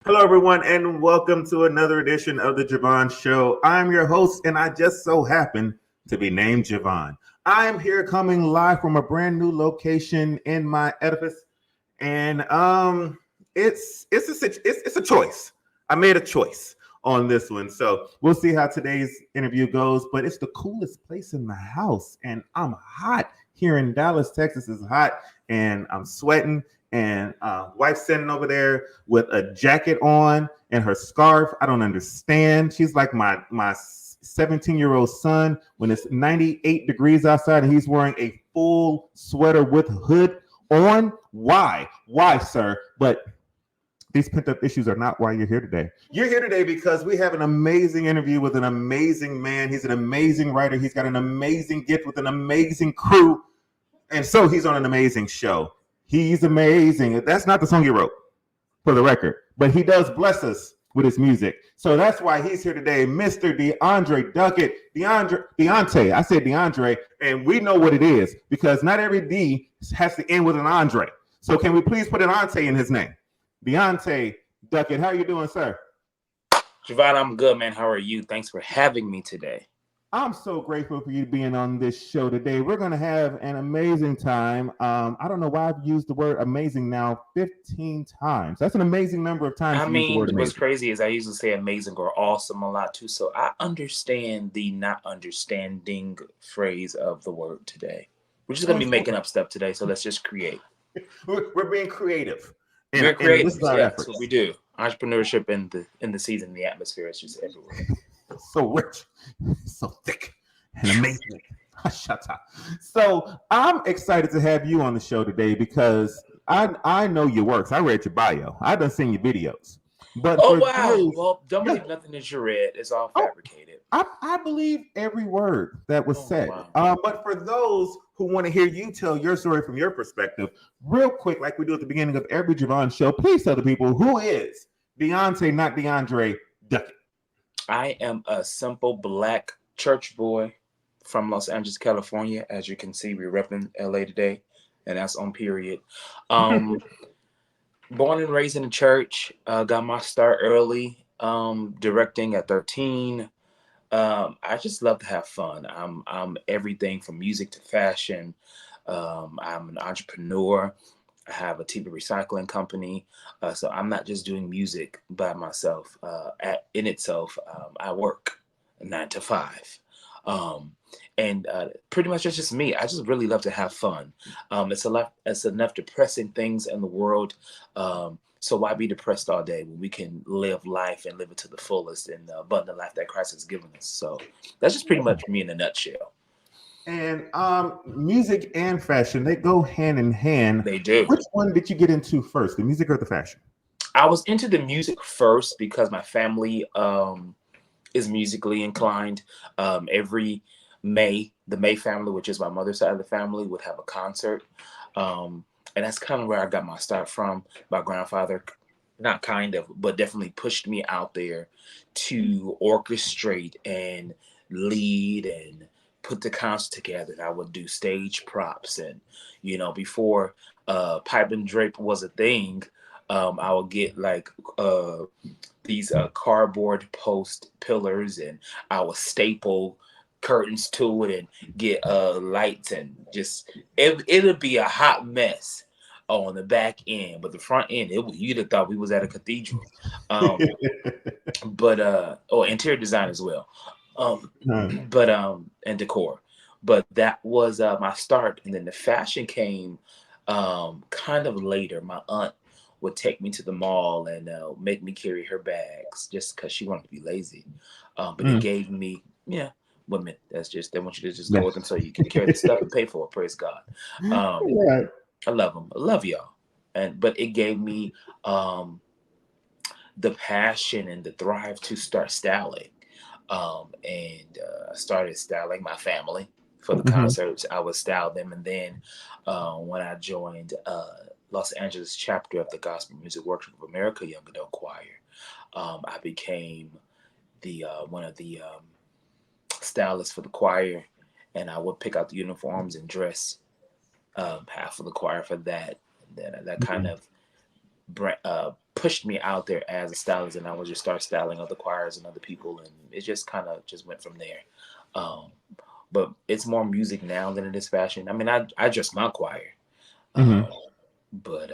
Hello, everyone, and welcome to another edition of the Je Vaughn Show. I'm your host, and I just so happen to be named Je Vaughn. I am here coming live from a brand new location in my edifice, and it's a choice. I made a choice on this one, so we'll see how today's interview goes. But it's the coolest place in the house, and I'm hot here in Dallas, Texas. Is hot, and I'm sweating. And wife sitting over there with a jacket on and her scarf. I don't understand. She's like my 17-year-old son when it's 98 degrees outside and he's wearing a full sweater with hood on. Why, sir? But these pent-up issues are not why you're here today. You're here today because we have an amazing interview with an amazing man. He's an amazing writer. He's got an amazing gift with an amazing crew. And so he's on an amazing show. He's amazing. That's not the song he wrote, for the record, but he does bless us with his music. So that's why he's here today, Mr. DeAnte Duckett. DeAnte. I said DeAnte, and we know what it is because not every D has to end with an Andre. So can we please put an Ante in his name? DeAnte Duckett, how are you doing, sir? Je Vaughn, I'm good, man. How are you? Thanks for having me today. I'm so grateful for you being on this show today. We're going to have an amazing time. I don't know why I've used the word amazing now 15 times. That's an amazing number of times. I mean, what's crazy is I usually say amazing or awesome a lot too. So I understand the not understanding phrase of the word today. We're just going to be making up stuff today. So let's just create. We're being creative. We're creative. Yeah, that's what we do. Entrepreneurship in the season, the atmosphere is just everywhere. So rich, so thick, and amazing. Shut up. So I'm excited to have you on the show today because I know your works. I read your bio. I've done seen your videos. But well, don't believe nothing that you read. It's all fabricated. I believe every word that was said. Wow. But for those who want to hear you tell your story from your perspective, real quick, like we do at the beginning of every Je Vaughn show, please tell the people who is DeAnte, not DeAndre Duckett. I am a simple black church boy from Los Angeles, California. As you can see, we're repping LA today, and that's on period. Born and raised in the church, got my start early, directing at 13. I just love to have fun. I'm everything from music to fashion. I'm an entrepreneur. I have a TV recycling company, so I'm not just doing music by myself. In itself, I work 9 to 5, and pretty much it's just me. I just really love to have fun. It's enough depressing things in the world. So why be depressed all day when we can live life and live it to the fullest and abundant life that Christ has given us? So that's just pretty much me in a nutshell. And music and fashion, they go hand in hand. They do. Which one did you get into first, the music or the fashion? I was into the music first because my family is musically inclined. Every May, the May family, which is my mother's side of the family, would have a concert. And that's kind of where I got my start from. My grandfather, not kind of, but definitely pushed me out there to orchestrate and lead and put the concert together. And I would do stage props, and before pipe and drape was a thing, I would get like these cardboard post pillars, and I would staple curtains to it and get lights, and just it'll be a hot mess on the back end, but the front end, you'd have thought we was at a cathedral. But interior design as well. And decor. But that was my start. And then the fashion came kind of later. My aunt would take me to the mall and make me carry her bags just because she wanted to be lazy. But it gave me, women, they want you to just go with them so you can carry the stuff and pay for it. Praise God. I love them. I love y'all. But it gave me the passion and the drive to start styling. And I started styling my family for the concerts. I would style them. And then when I joined Los Angeles chapter of the Gospel Music Workshop of America Young Adult Choir, I became one of the stylists for the choir, and I would pick out the uniforms and dress half of the choir for that. And then that kind of pushed me out there as a stylist, and I would just start styling other choirs and other people, and it just kind of just went from there. But it's more music now than it is fashion. I mean, I dress my choir, Mhm. but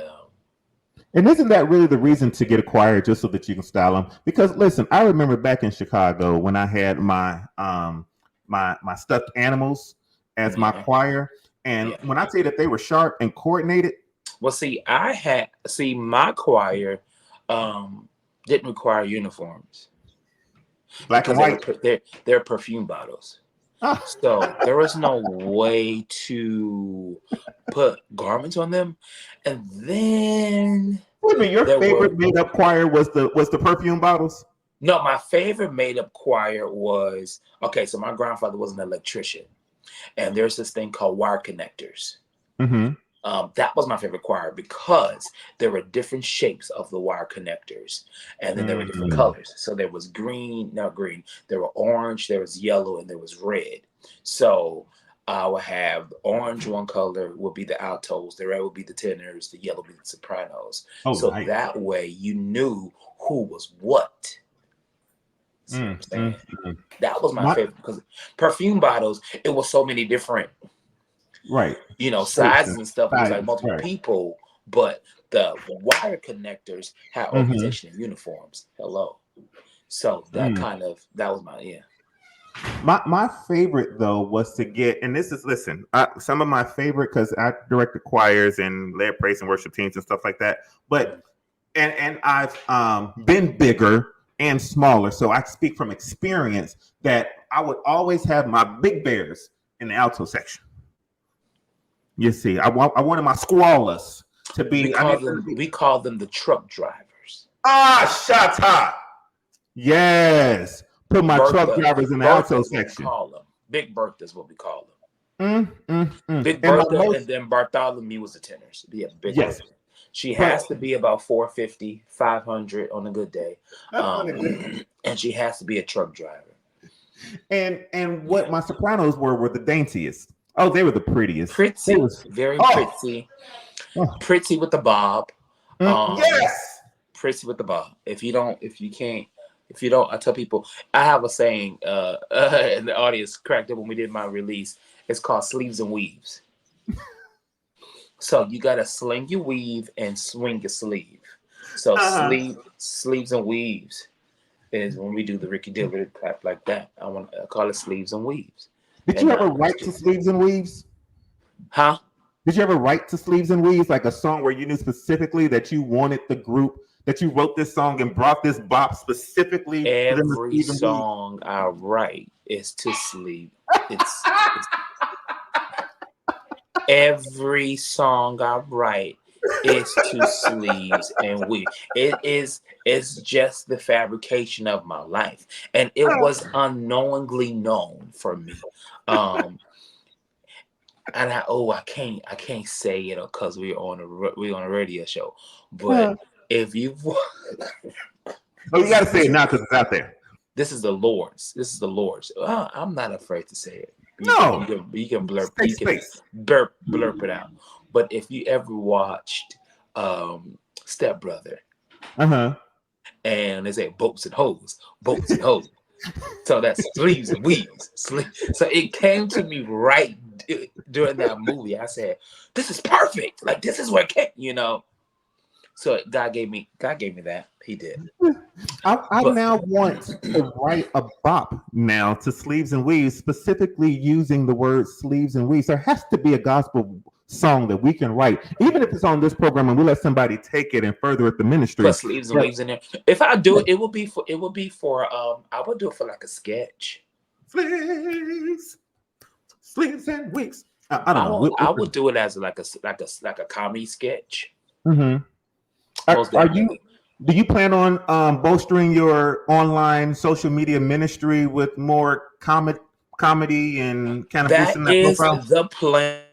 And isn't that really the reason to get a choir, just so that you can style them? Because listen, I remember back in Chicago when I had my my stuffed animals as my yeah, choir, and yeah. when I say that they were sharp and coordinated, Well, see, my choir didn't require uniforms black and because white. they're perfume bottles. Ah, So there was no way to put garments on them. And then wait a minute, your there were favorite made up choir was the perfume bottles? no, my favorite made up choir was okay. So my grandfather was an electrician, and there's this thing called wire connectors. Mm-hmm. That was my favorite choir because there were different shapes of the wire connectors, and then there were different Mm-hmm. colors. So there was green, not green. There were orange, there was yellow, and there was red. So I would have the orange one color would be the altos, the red would be the tenors, the yellow would be the sopranos. Oh, So nice. that way you knew who was what. See what I'm saying? Mm-hmm. That was my My, favorite because perfume bottles, it was so many different right. Shapes sizes and and stuff. It was like sizes. multiple Right. people, but the wire connectors had Mm-hmm. organization and uniforms. Hello. So Mm. that was my yeah. My favorite though was to get, and this is listen, some of my favorite because I directed choirs and led praise and worship teams and stuff like that. But and I've been bigger and smaller, so I speak from experience that I would always have my big bears in the alto section. You see, I wanted my squalors to be. I need them to be. We call them the truck drivers. Shut. Yes, put my truck drivers in the alto Bertha's what we section. call them. Big Bertha's what we call them. Big And my Bertha, and most then Bartholomew was the tenors. Yeah, Big yes, Bertha. She but has to be about 450, 500 on a good day. And she has to be a truck driver. and what my sopranos were the daintiest. Oh, they were the prettiest. Pretty, very pretty. Oh. Pretty with the bob. Yes. Pretty with the bob. If you don't, I tell people, I have a saying, and the audience cracked up when we did my release. It's called sleeves and weaves. So you gotta sling your weave and swing your sleeve. So sleeves and weaves is when we do the Ricky Dillard clap like that. I call it sleeves and weaves. Did you ever write to sleeves and weaves? Huh? Did you ever write to sleeves and weaves, like a song where you knew specifically that you wanted the group, that you wrote this song and brought this bop specifically? Every song I write is to sleeve. It's every song I write is to sleeves and weave. It's just the fabrication of my life, and it was unknowingly known for me. And I can't say it because we're on a radio show. But if you you got to say it now because it's out there. This is the Lord's. This is the Lord's. I'm not afraid to say it. You can blurp. Blurp it out. But if you ever watched Step Brother, and they say boats and hoes, so that's sleeves and weaves. So it came to me right during that movie. I said, "This is perfect. Like this is what came." So God gave me that. He did. I now want to write a bop now to sleeves and weaves, specifically using the word sleeves and weaves. There has to be a gospel song that we can write, even if it's on this program and we let somebody take it and further it the ministry. Put sleeves and weaves in there. If I do it, it will be for I would do it for like a sketch. Sleeves and weaves. I don't know. I would do it as like a comedy sketch. Mm-hmm. Do you plan on bolstering your online social media ministry with more comedy and kind of boosting that profile? That is the plan.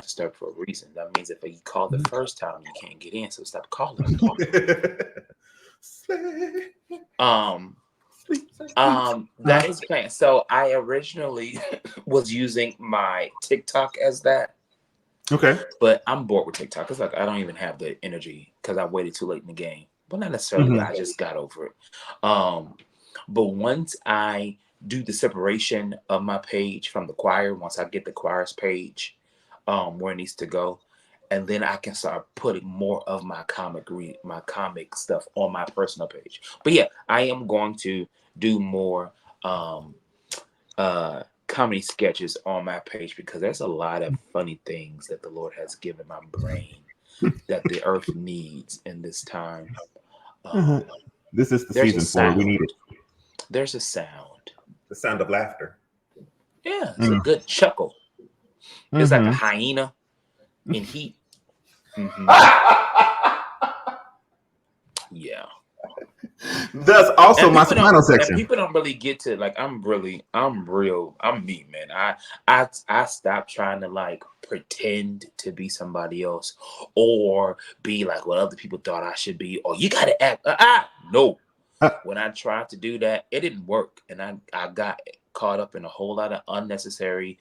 Start for a reason. That means if you call the first time, you can't get in, so stop calling. That is planned. So I originally was using my TikTok as that. Okay. But I'm bored with TikTok. It's like I don't even have the energy because I waited too late in the game. But not necessarily that. I just got over it. But once I do the separation of my page from the choir, once I get the choir's page where it needs to go, and then I can start putting more of my comic stuff on my personal page. But yeah, I am going to do more comedy sketches on my page because there's a lot of funny things that the Lord has given my brain that the earth needs in this time. This is the There's a season for it. We sound. need it. There's a sound. The sound of laughter. Yeah, it's a good chuckle. It's like a hyena in heat. Yeah. That's also my soprano section. And people don't really get to like I'm me, man. I stopped trying to like pretend to be somebody else or be like what other people thought I should be, or you gotta act no. When I tried to do that, it didn't work. And I got caught up in a whole lot of unnecessary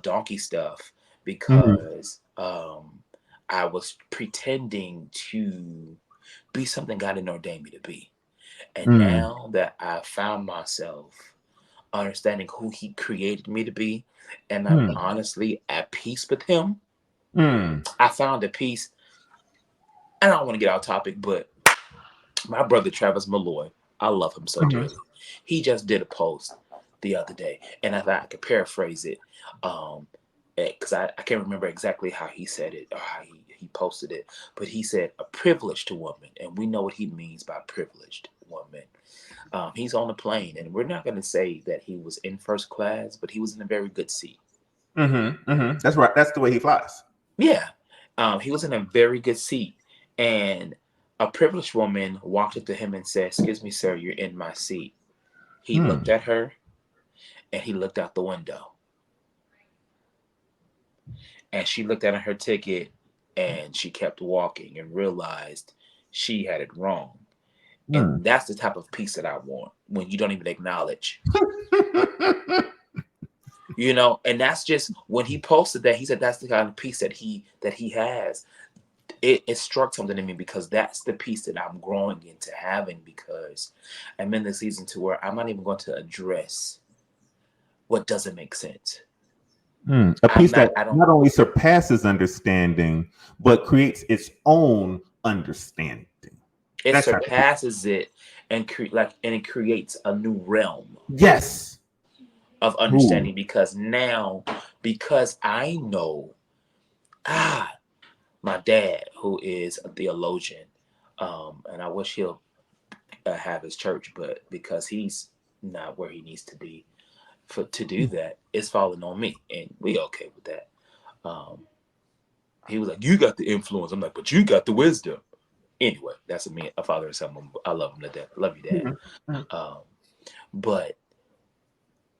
donkey stuff because I was pretending to be something God didn't ordain me to be. And now that I found myself understanding who he created me to be, and I'm honestly at peace with him, I found a peace. And I don't want to get off topic, but my brother Travis Malloy, I love him so dearly. He just did a post the other day, and I thought I could paraphrase it because I can't remember exactly how he said it or how he posted it, but he said a privileged woman, and we know what he means by privileged woman. He's on the plane, and we're not going to say that he was in first class, but he was in a very good seat. That's right. That's the way he flies. Yeah. He was in a very good seat, and a privileged woman walked up to him and said, "Excuse me, sir, you're in my seat." He looked at her, and he looked out the window. And she looked at her ticket, and she kept walking and realized she had it wrong. And that's the type of peace that I want when you don't even acknowledge. You know, and that's just when he posted that, he said that's the kind of peace that he has. It struck something in me because that's the peace that I'm growing into having, because I'm in the season to where I'm not even going to address what doesn't make sense. A peace that not only surpasses understanding, but creates its own understanding. It surpasses it and it creates a new realm. Yes. Of understanding. Because I know my dad, who is a theologian, and I wish he'll have his church, but because he's not where he needs to be to do that, it's falling on me, and we okay with that. He was like, "You got the influence." I'm like, "But you got the wisdom." Anyway, that's a father and son. I love him to death. Love you, Dad. But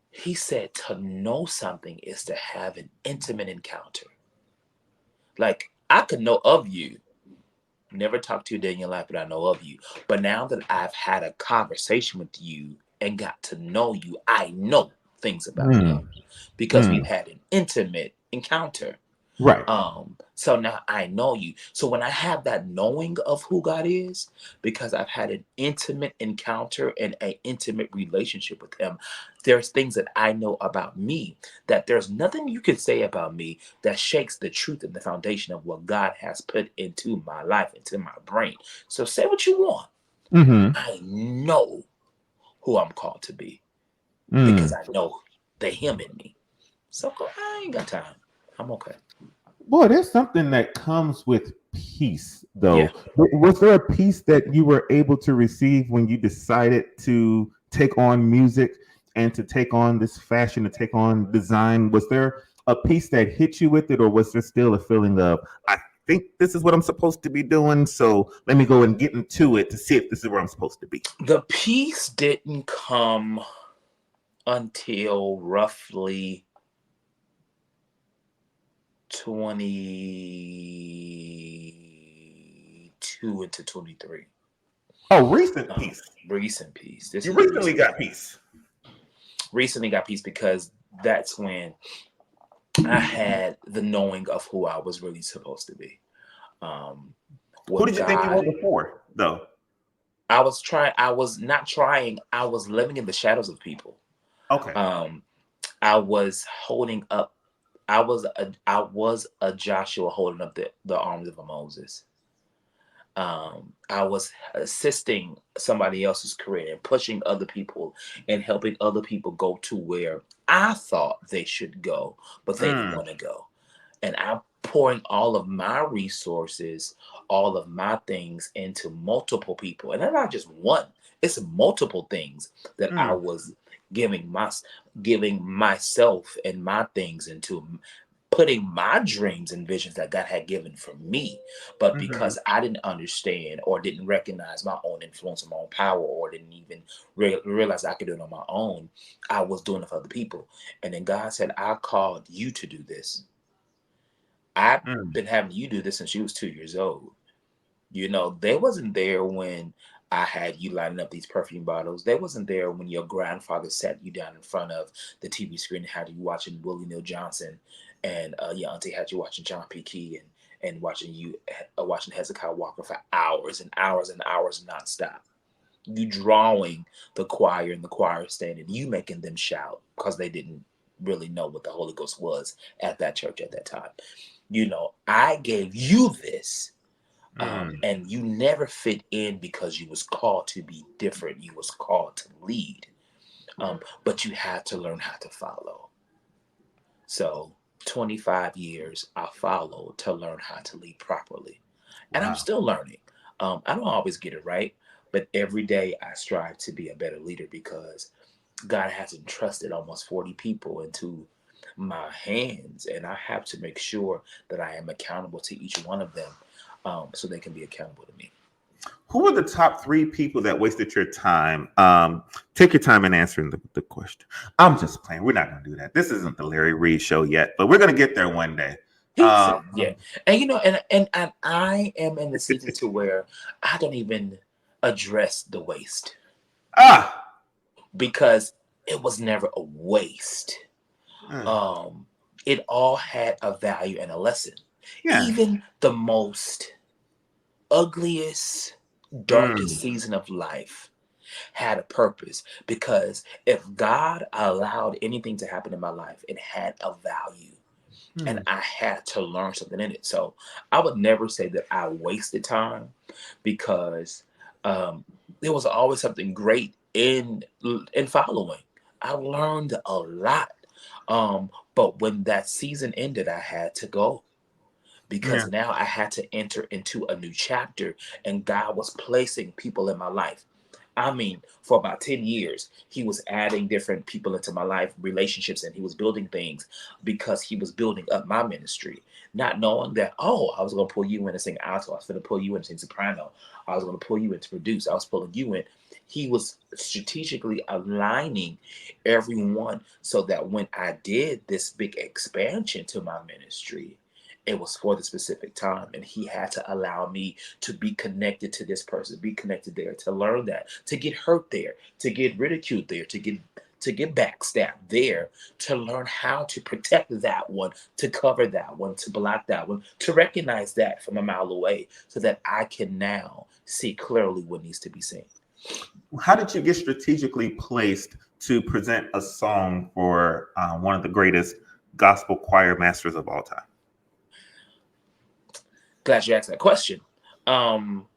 he said to know something is to have an intimate encounter. Like, I could know of you, never talked to you a day in your life, but I know of you. But now that I've had a conversation with you and got to know you, I know things about you because we've had an intimate encounter. Right. So now I know you. So when I have that knowing of who God is, because I've had an intimate encounter and an intimate relationship with him, there's things that I know about me that there's nothing you can say about me that shakes the truth and the foundation of what God has put into my life, into my brain. So say what you want. I know who I'm called to be because I know the him in me. So I ain't got time. I'm okay. Boy, there's something that comes with peace, though. Yeah. Was there a peace that you were able to receive when you decided to take on music and to take on this fashion, to take on design? Was there a peace that hit you with it, or was there still a feeling of, I think this is what I'm supposed to be doing, so let me go and get into it to see if this is where I'm supposed to be? The peace didn't come until roughly 22 into 23. Oh, recent peace. Recent peace. You recently got peace. Recently got peace because that's when I had the knowing of who I was really supposed to be. Who What did you think you were God, before, though? I was not trying, I was living in the shadows of people. Okay. Um, I was holding up, I was a Joshua holding up the arms of a Moses. I was assisting somebody else's career and pushing other people and helping other people go to where I thought they should go, but they didn't Mm, want to go. And I'm pouring all of my resources, all of my things into multiple people, and not just one. It's multiple things that I mm, was giving my giving myself and my things into, putting my dreams and visions that God had given for me. But mhm, because I didn't understand or didn't recognize my own influence, my own power, or didn't even realize I could do it on my own, I was doing it for other people. And then God said, I called you to do this. I've mm, been having you do this since you was 2 years old. You know, they wasn't there when I had you lining up these perfume bottles. They wasn't there when your grandfather sat you down in front of the TV screen and had you watching Willie Neal Johnson, and your auntie had you watching John P. Key, and watching you watching Hezekiah Walker for hours and hours and hours nonstop. You drawing the choir and the choir standing, you making them shout because they didn't really know what the Holy Ghost was at that church at that time. You know, I gave you this, mm, and you never fit in because you was called to be different. You was called to lead, but you had to learn how to follow. So 25 years I followed to learn how to lead properly, and I'm wow. still learning. I don't always get it right, but every day I strive to be a better leader because God has entrusted almost 40 people into my hands, and I have to make sure that I am accountable to each one of them, so they can be accountable to me. Who are the top three people that wasted your time? Take your time in answering the question. I'm just playing. We're not going to do that. This isn't the Larry Reed show yet, but we're going to get there one day. He said, yeah. And you know, and I am in the season to where I don't even address the waste ah, because it was never a waste. mm, Um, it all had a value and a lesson. yeah. Even the most ugliest, darkest Mm, season of life had a purpose, because if God allowed anything to happen in my life, it had a value, and mm, I had to learn something in it. So I would never say that I wasted time, because um, there was always something great in following. I learned a lot. But when that season ended, I had to go, yeah. because now I had to enter into a new chapter, and God was placing people in my life. I mean, for about 10 years, he was adding different people into my life, relationships, and he was building things because he was building up my ministry, not knowing that, oh, I was going to pull you in to sing alto. I was going to pull you in to sing soprano. I was going to pull you in to produce. I was pulling you in. He was strategically aligning everyone so that when I did this big expansion to my ministry, it was for the specific time, and he had to allow me to be connected to this person, be connected there, to learn that, to get hurt there, to get ridiculed there, to get backstabbed there, to learn how to protect that one, to cover that one, to block that one, to recognize that from a mile away, so that I can now see clearly what needs to be seen. How did you get strategically placed to present a song for one of the greatest gospel choir masters of all time? Glad you asked that question. Um,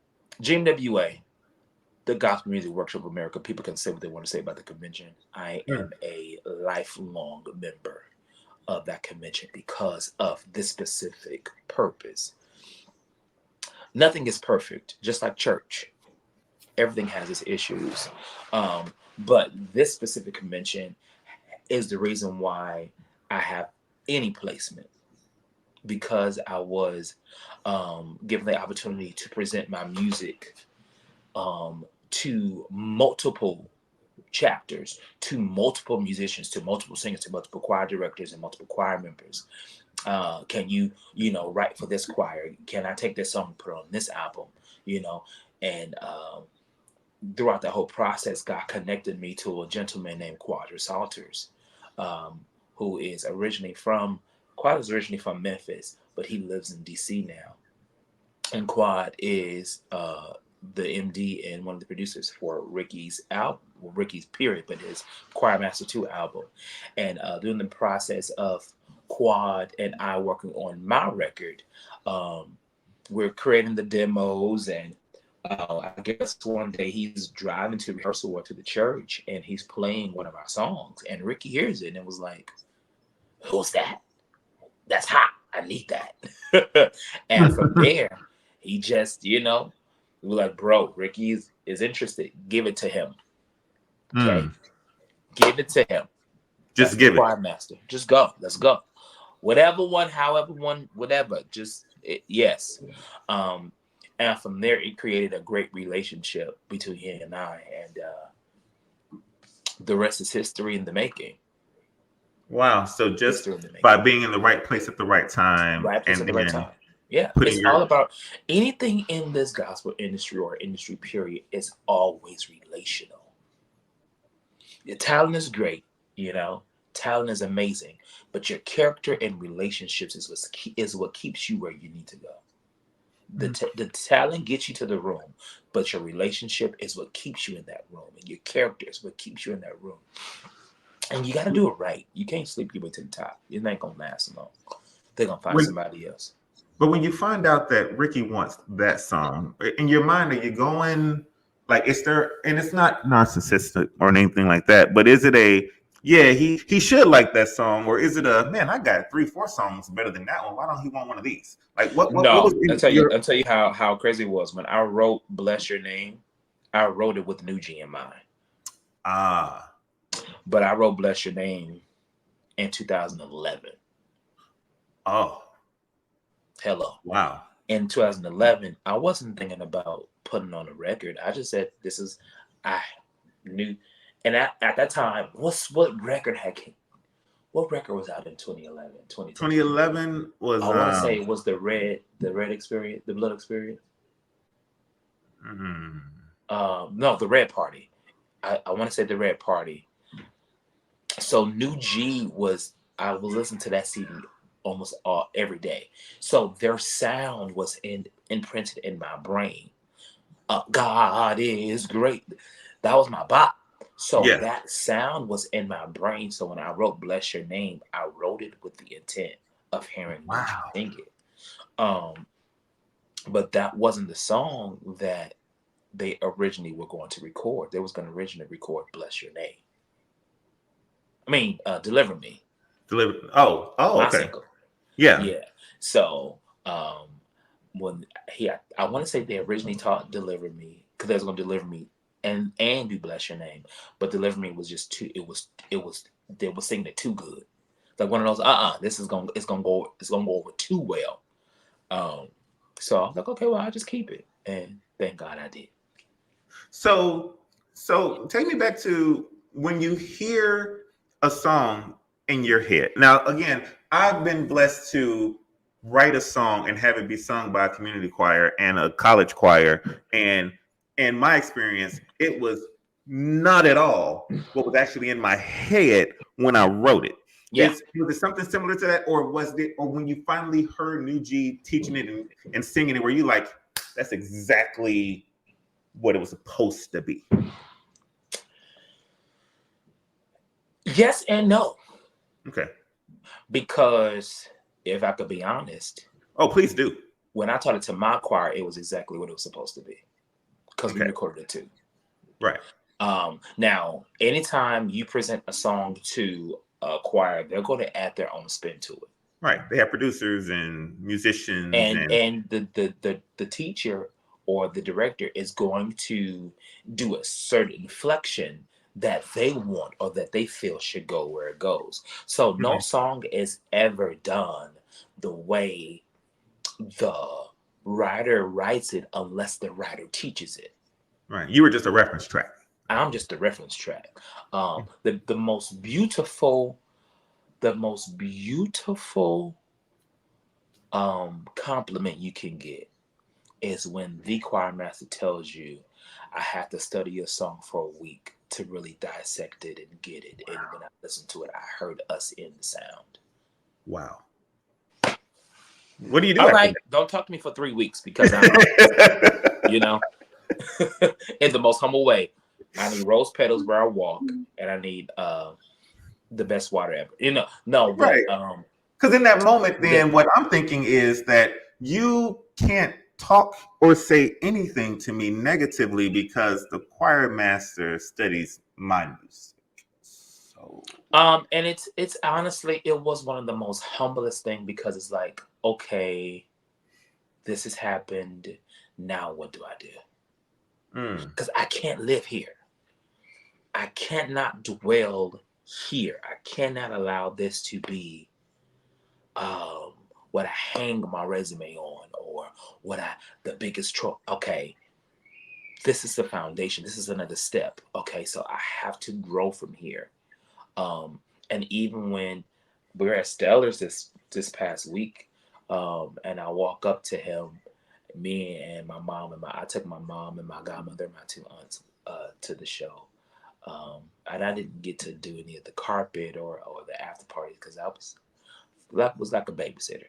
GMWA, the Gospel Music Workshop of America, people can say what they want to say about the convention. I Mm, am a lifelong member of that convention because of this specific purpose. Nothing is perfect, just like church. Everything has its issues. But this specific convention is the reason why I have any placement, because I was given the opportunity to present my music to multiple chapters, to multiple musicians, to multiple singers, to multiple choir directors and multiple choir members. Can you write for this choir? Can I take this song and put it on this album? You know, and throughout the whole process, God connected me to a gentleman named Quadra Salters, um, who is originally from Quad is originally from Memphis, but he lives in DC now. And Quad is the MD and one of the producers for Ricky's album, well, Ricky's period, but his Choir Master 2 album. And during the process of Quad and I working on my record, we're creating the demos. And I guess one day he's driving to rehearsal or to the church and he's playing one of our songs. And Ricky hears it and was like, "Who's that? That's hot. I need that." And from there, he just, we were like, "Bro, Ricky is interested. Give it to him." Okay. Give it to him. Just give it. Choir master. Just go. Let's go. Whatever one, however one, whatever. Yes. And from there, it created a great relationship between him and I. And the rest is history in the making. Wow. So just by being in the right place at the right time. Right place at the right time. Yeah. It's all about anything in this gospel industry or industry period is always relational. Your talent is great, talent is amazing, but your character and relationships is what keeps you where you need to go. The talent gets you to the room, but your relationship is what keeps you in that room, and your character is what keeps you in that room. And you got to do it right. You can't sleep your way to the top. It ain't gonna last long. They're gonna find somebody else. But when you find out that Ricky wants that song, in your mind, are you going like, is there, and it's not narcissistic or anything like that, but is it he should like that song, or is it man, I got 3-4 songs better than that one. Why don't he want one of these? Like what was I'll tell you how crazy it was. When I wrote Bless Your Name, I wrote it with New G in mind. But I wrote Bless Your Name in 2011. Oh. Hello. Wow. In 2011, I wasn't thinking about putting on a record. I just said, I knew. And at that time, what record was out in 2011? 2011 was, I want to say it was the Red Experience, the Blood Experience. No, the Red Party. I want to say the Red Party. So New G I was listening to that CD almost every day. So their sound was imprinted in my brain. God is great. That was my bop. So that sound was in my brain. So when I wrote Bless Your Name, I wrote it with the intent of hearing New G sing it. But that wasn't the song that they originally were going to record. They was going to originally record Bless Your Name. I mean, Deliver Me. Oh, okay. Single. Yeah. So when I want to say they originally taught Deliver Me, because they was going to deliver me and do Bless Your Name, but Deliver Me was just too. They were singing it too good. Like one of those. It's gonna go over too well. So I was like, okay, well, I'll just keep it, and thank God I did. So take me back to when you hear a song in your head. Now, again, I've been blessed to write a song and have it be sung by a community choir and a college choir. And in my experience, it was not at all what was actually in my head when I wrote it. Yeah. Was it something similar to that? Or when you finally heard New G teaching it and singing it, were you like, that's exactly what it was supposed to be? Yes and no. Okay. Because if I could be honest. Oh, please do. When I taught it to my choir, it was exactly what it was supposed to be. Because we recorded it too. Right. Now, anytime you present a song to a choir, they're going to add their own spin to it. Right. They have producers and musicians. And the teacher or the director is going to do a certain inflection that they want or that they feel should go where it goes. So no song is ever done the way the writer writes it unless the writer teaches it. Right. You were just a reference track. I'm just a reference track. The most beautiful compliment you can get is when the choir master tells you, I have to study your song for a week to really dissect it and get it. Wow. And when I listened to it, I heard us in the sound. Wow. What do you do All after right, don't talk to me for 3 weeks because I'm, that? you know, in the most humble way. I need rose petals where I walk, and I need the best water ever. No, but Right. Because in that moment, that then what I'm thinking is that you can't talk or say anything to me negatively because the choir master studies my music. So and it's honestly it was one of the most humblest thing because it's like, okay, this has happened. Now what do I do? Because I can't live here. I cannot dwell here. I cannot allow this to be what I hang my resume on or what I the biggest trope. Okay, this is the foundation. This is another step. Okay, so I have to grow from here. And even when we were at Stellar's this past week, and I walk up to him, me and my mom and I took my mom and my godmother, my two aunts, to the show. And I didn't get to do any of the carpet or the after parties because that was like a babysitter.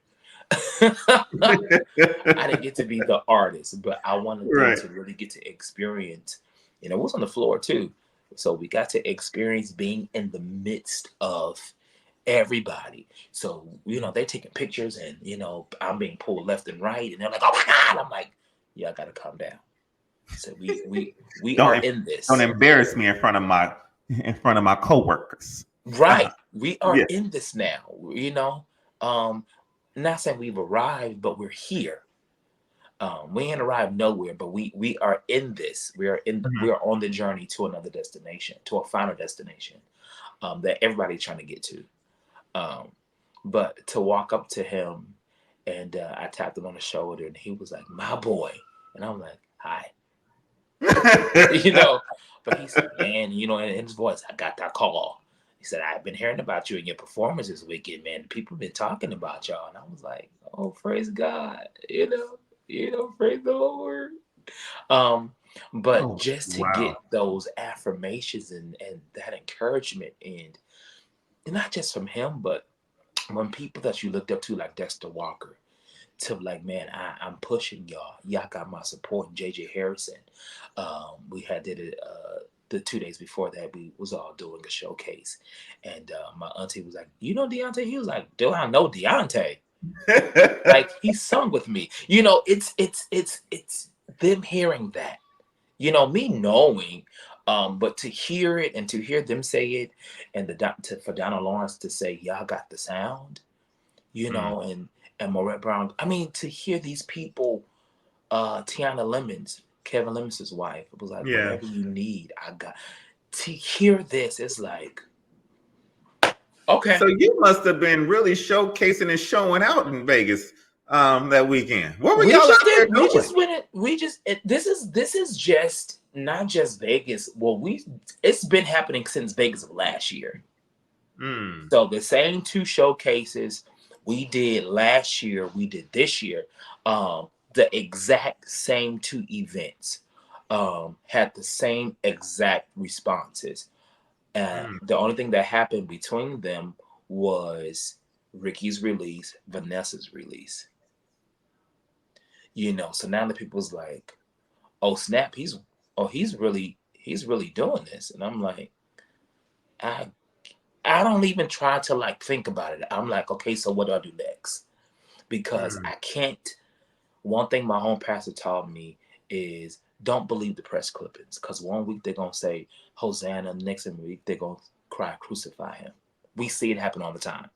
I didn't get to be the artist, but I wanted them right. to really get to experience. It was on the floor too, so we got to experience being in the midst of everybody. So they're taking pictures, and I'm being pulled left and right, and they're like, "Oh my God!" I'm like, "Yeah, I gotta calm down." So we are in Don't this. embarrass me in front of my coworkers. Right. We are Yeah. in this now, not saying we've arrived, but we're here. We ain't arrived nowhere, but we are in this. We are on the journey to another destination, to a final destination, that everybody's trying to get to. But to walk up to him and I tapped him on the shoulder and he was like, "My boy," and I'm like, "Hi," you know. But he said, "Man, in his voice, I got that call." He said, "I've been hearing about you and your performance this weekend, man. People have been talking about y'all." And I was like, "Oh, praise God, praise the Lord." But Oh, just to wow. get those affirmations and that encouragement, and not just from him, but when people that you looked up to, like Dexter Walker, to like, man, I'm pushing y'all. Y'all got my support. JJ Harrison. We had did it the 2 days before that. We was all doing a showcase, and my auntie was like, DeAnte? He was like, "Do I know DeAnte?" Like he sung with me. It's them hearing that. Me knowing, but to hear it and to hear them say it, and for Donna Lawrence to say, "Y'all got the sound," and Morette Brown. I mean, to hear these people, Tiana Lemons, Kevin Lemons' wife, it was like, Yeah. "Whatever you need, I got." To hear this, it's like, okay. So you must have been really showcasing and showing out in Vegas that weekend. What were We y'all just out there did. We doing? just went. This is just not just Vegas. Well, it's been happening since Vegas of last year. So the same two showcases we did last year, we did this year. The exact same two events had the same exact responses. The only thing that happened between them was Ricky's release, Vanessa's release. So now the people's like, "Oh snap, he's really doing this," and I'm like, I don't even try to like think about it. I'm like, okay, so what do I do next? Because I can't. One thing my home pastor taught me is don't believe the press clippings. Because one week they're gonna say Hosanna, next week they're gonna cry crucify him. We see it happen all the time.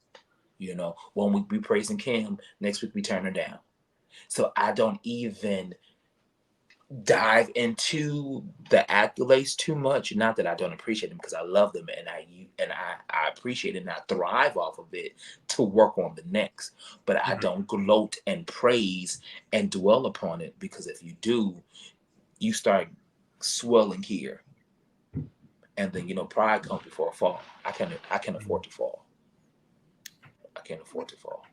1 week we praising Kim, next week we turn her down. So I don't even dive into the accolades too much. Not that I don't appreciate them, because I love them and I appreciate it and I thrive off of it to work on the next. But I don't gloat and praise and dwell upon it, because if you do, you start swelling here, and then pride comes before a fall. I can afford to fall. I can't afford to fall.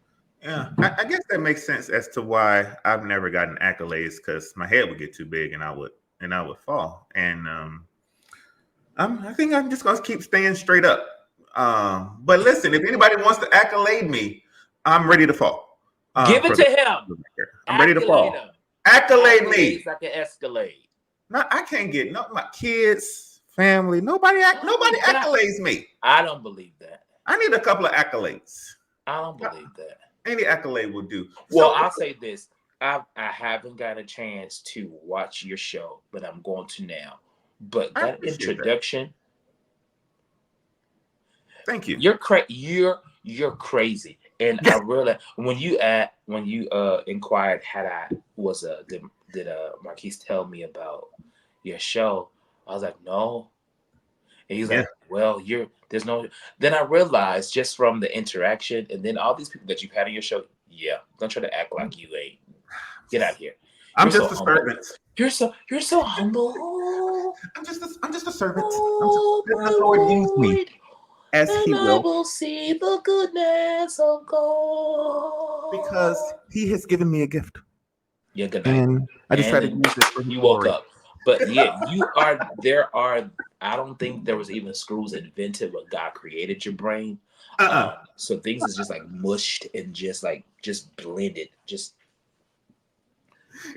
Yeah, I guess that makes sense as to why I've never gotten accolades, because my head would get too big and I would fall. And I think I'm just gonna keep staying straight up. But listen, if anybody wants to accolade me, I'm ready to fall. Give it for to the him. record. I'm ready to Accolade fall. him. Accolade me. Accolades like an Escalade. No, I can't get my kids, family. Nobody accolades me. I don't believe that. I need a couple of accolades. I don't believe that. Any accolade will do. Well, I'll say this. I haven't got a chance to watch your show, but I'm going to now. But that introduction, thank you. You're crazy. And I realized when you inquired did Marquise tell me about your show, I was like, no. And he's like, well, there's no. Then I realized just from the interaction and then all these people that you've had on your show, don't try to act like you ain't. Get out of here. I'm just a servant. You're so humble. I'm just a servant. The Lord used me as He will. I will see the goodness of God because He has given me a gift. Yeah, good night. And I just tried to use it for you woke up. But I don't think there was even screws invented when God created your brain. So things is just like mushed and just blended.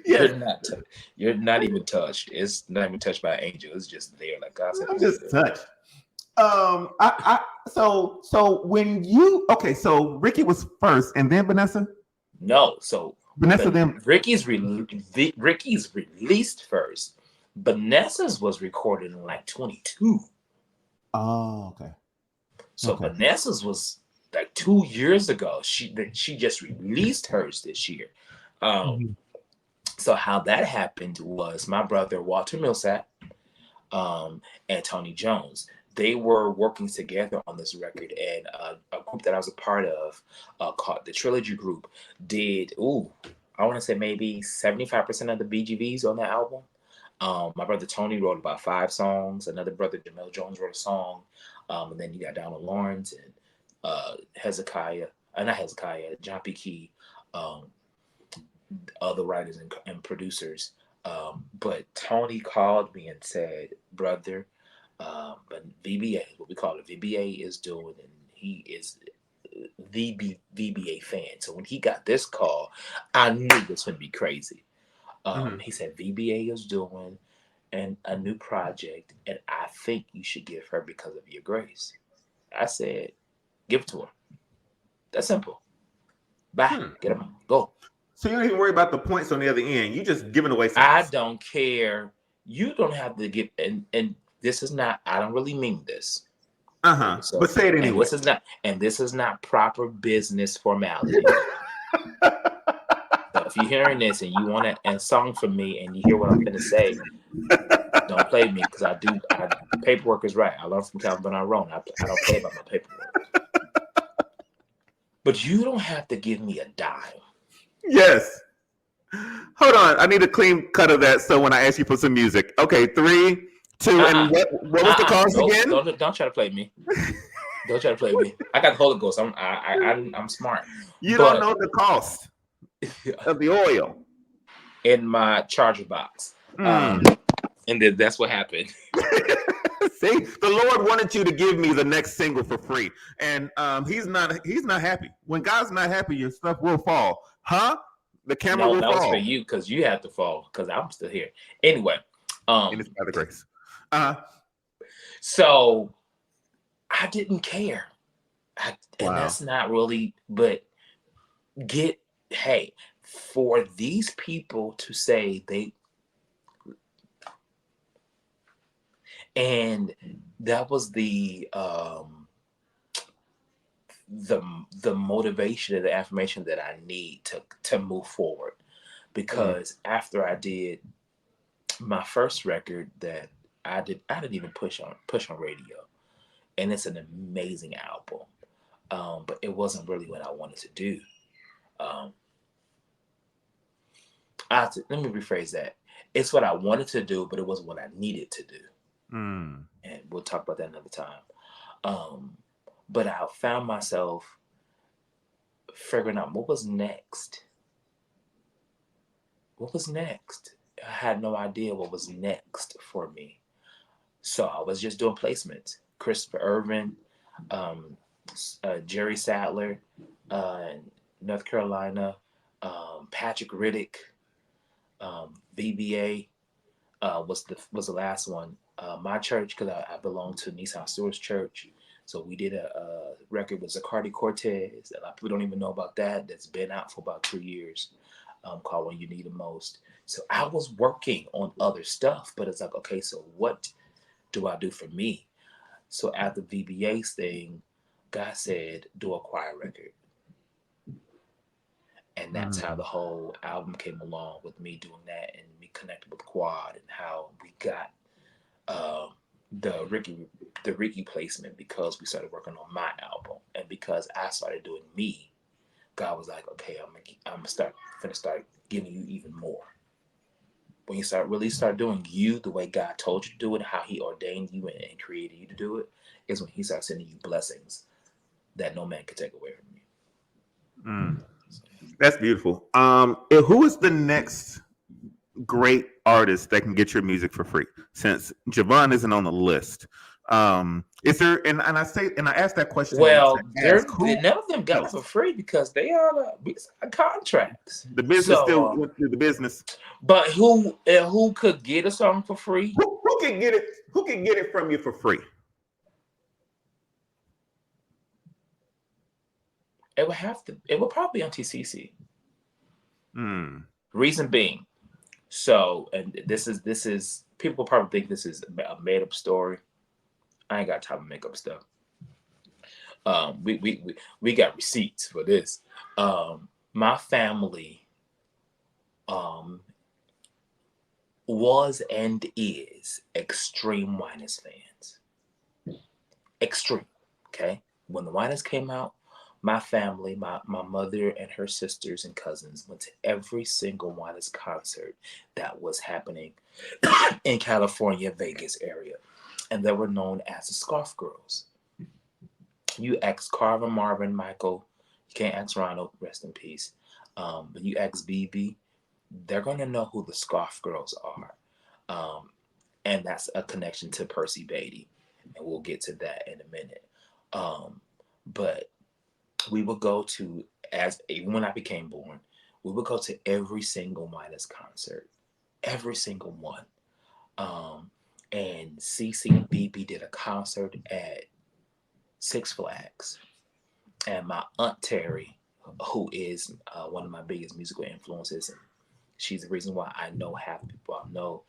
You're not even touched. It's not even touched by an angel. It's just there. Like God said, I'm just touched. So when so Ricky was first and then Vanessa? No, so Vanessa then Ricky's released first. Vanessa's was recorded in like 22. Oh, okay. So Vanessa's was like 2 years ago. She just released hers this year. So how that happened was my brother Walter Millsap and Tony Jones. They were working together on this record, and a group that I was a part of called the Trilogy Group did, I want to say maybe 75% of the BGVs on that album. My brother Tony wrote about 5 songs. Another brother, Jamel Jones, wrote a song. And then you got Donald Lawrence and John P. Key, other writers and producers. But Tony called me and said, brother, but VBA, what we call it, VBA is doing, and he is the VBA fan. So when he got this call, I knew this would be crazy. He said VBA is doing a new project, and I think you should give her because of your grace. I said, give it to her. That's simple. Bye. Get him. Go. So you don't even worry about the points on the other end. You just giving away something. I don't care. You don't have to give, and this is not, I don't really mean this. So, but say it anyway. This is not proper business formality. So if you're hearing this and you want a song from me and you hear what I'm going to say, don't play me because paperwork is right. I learned from Calvin Bernard Rowan. I don't play about my paperwork. But you don't have to give me a dime. Yes. Hold on. I need a clean cut of that. So when I ask you for some music, okay, 3, 2, and what was the cost again? Don't try to play me. Don't try to play me. I got the Holy Ghost. I'm smart. Don't know the cost of the oil in my charger box. And then that's what happened. See, the Lord wanted you to give me the next single for free, and he's not happy. When God's not happy, your stuff will fall, huh? The camera will fall. No, that was for you because you had to fall because I'm still here. Anyway, and it's by the grace. So I didn't care, and that's not really. But for these people to say they. And that was the motivation and the affirmation that I need to move forward, because after I did my first record that I didn't even push on radio, and it's an amazing album, but it wasn't really what I wanted to do. Let me rephrase that. It's what I wanted to do, but it wasn't what I needed to do. And we'll talk about that another time. But I found myself figuring out what was next. What was next? I had no idea what was next for me. So I was just doing placements. Christopher Irvin, Jerry Sadler, North Carolina, Patrick Riddick, VBA was the last one. My church, because I belong to Nissan Stewart's church, so we did a record with Zacardi Cortez. A lot of people don't even know about that. That's been out for about 2 years, called When You Need It Most. So I was working on other stuff, but it's like, okay, so what do I do for me? So after VBA's thing, God said, do a choir record. And that's how the whole album came along, with me doing that and me connected with Quad, and how we got the Ricky placement, because we started working on my album, and because I started doing me, God was like, okay, I'm gonna start giving you even more. When you start doing you the way God told you to do it, how He ordained you and created you to do it, is when He starts sending you blessings that no man can take away from you. That's beautiful. Who is the next great artist that can get your music for free? Since Je Vaughn isn't on the list, is there? And I asked that question. Well, none of them got it for free because they are contracts. The business still went through the business. But who could get a song for free? Who can get it? Who can get it from you for free? It would probably be on TCC. Reason being, and this is people probably think this is a made up story. I ain't got time to make up stuff. We got receipts for this. My family was and is extreme Winans fans. Extreme. Okay. When the Winans came out, my family, my mother and her sisters and cousins went to every single Winans concert that was happening in California, Vegas area. And they were known as the Scarf Girls. You ask Carvin, Marvin, Michael, you can't ask Ronald, rest in peace. But you ask BB, they're going to know who the Scarf Girls are. And that's a connection to Percy Beatty. And we'll get to that in a minute. But we would go to, when I became born, we would go to every single Midas concert. Every single one. And CCBB did a concert at Six Flags. And my Aunt Terry, who is one of my biggest musical influences, and she's the reason why I know half the people I know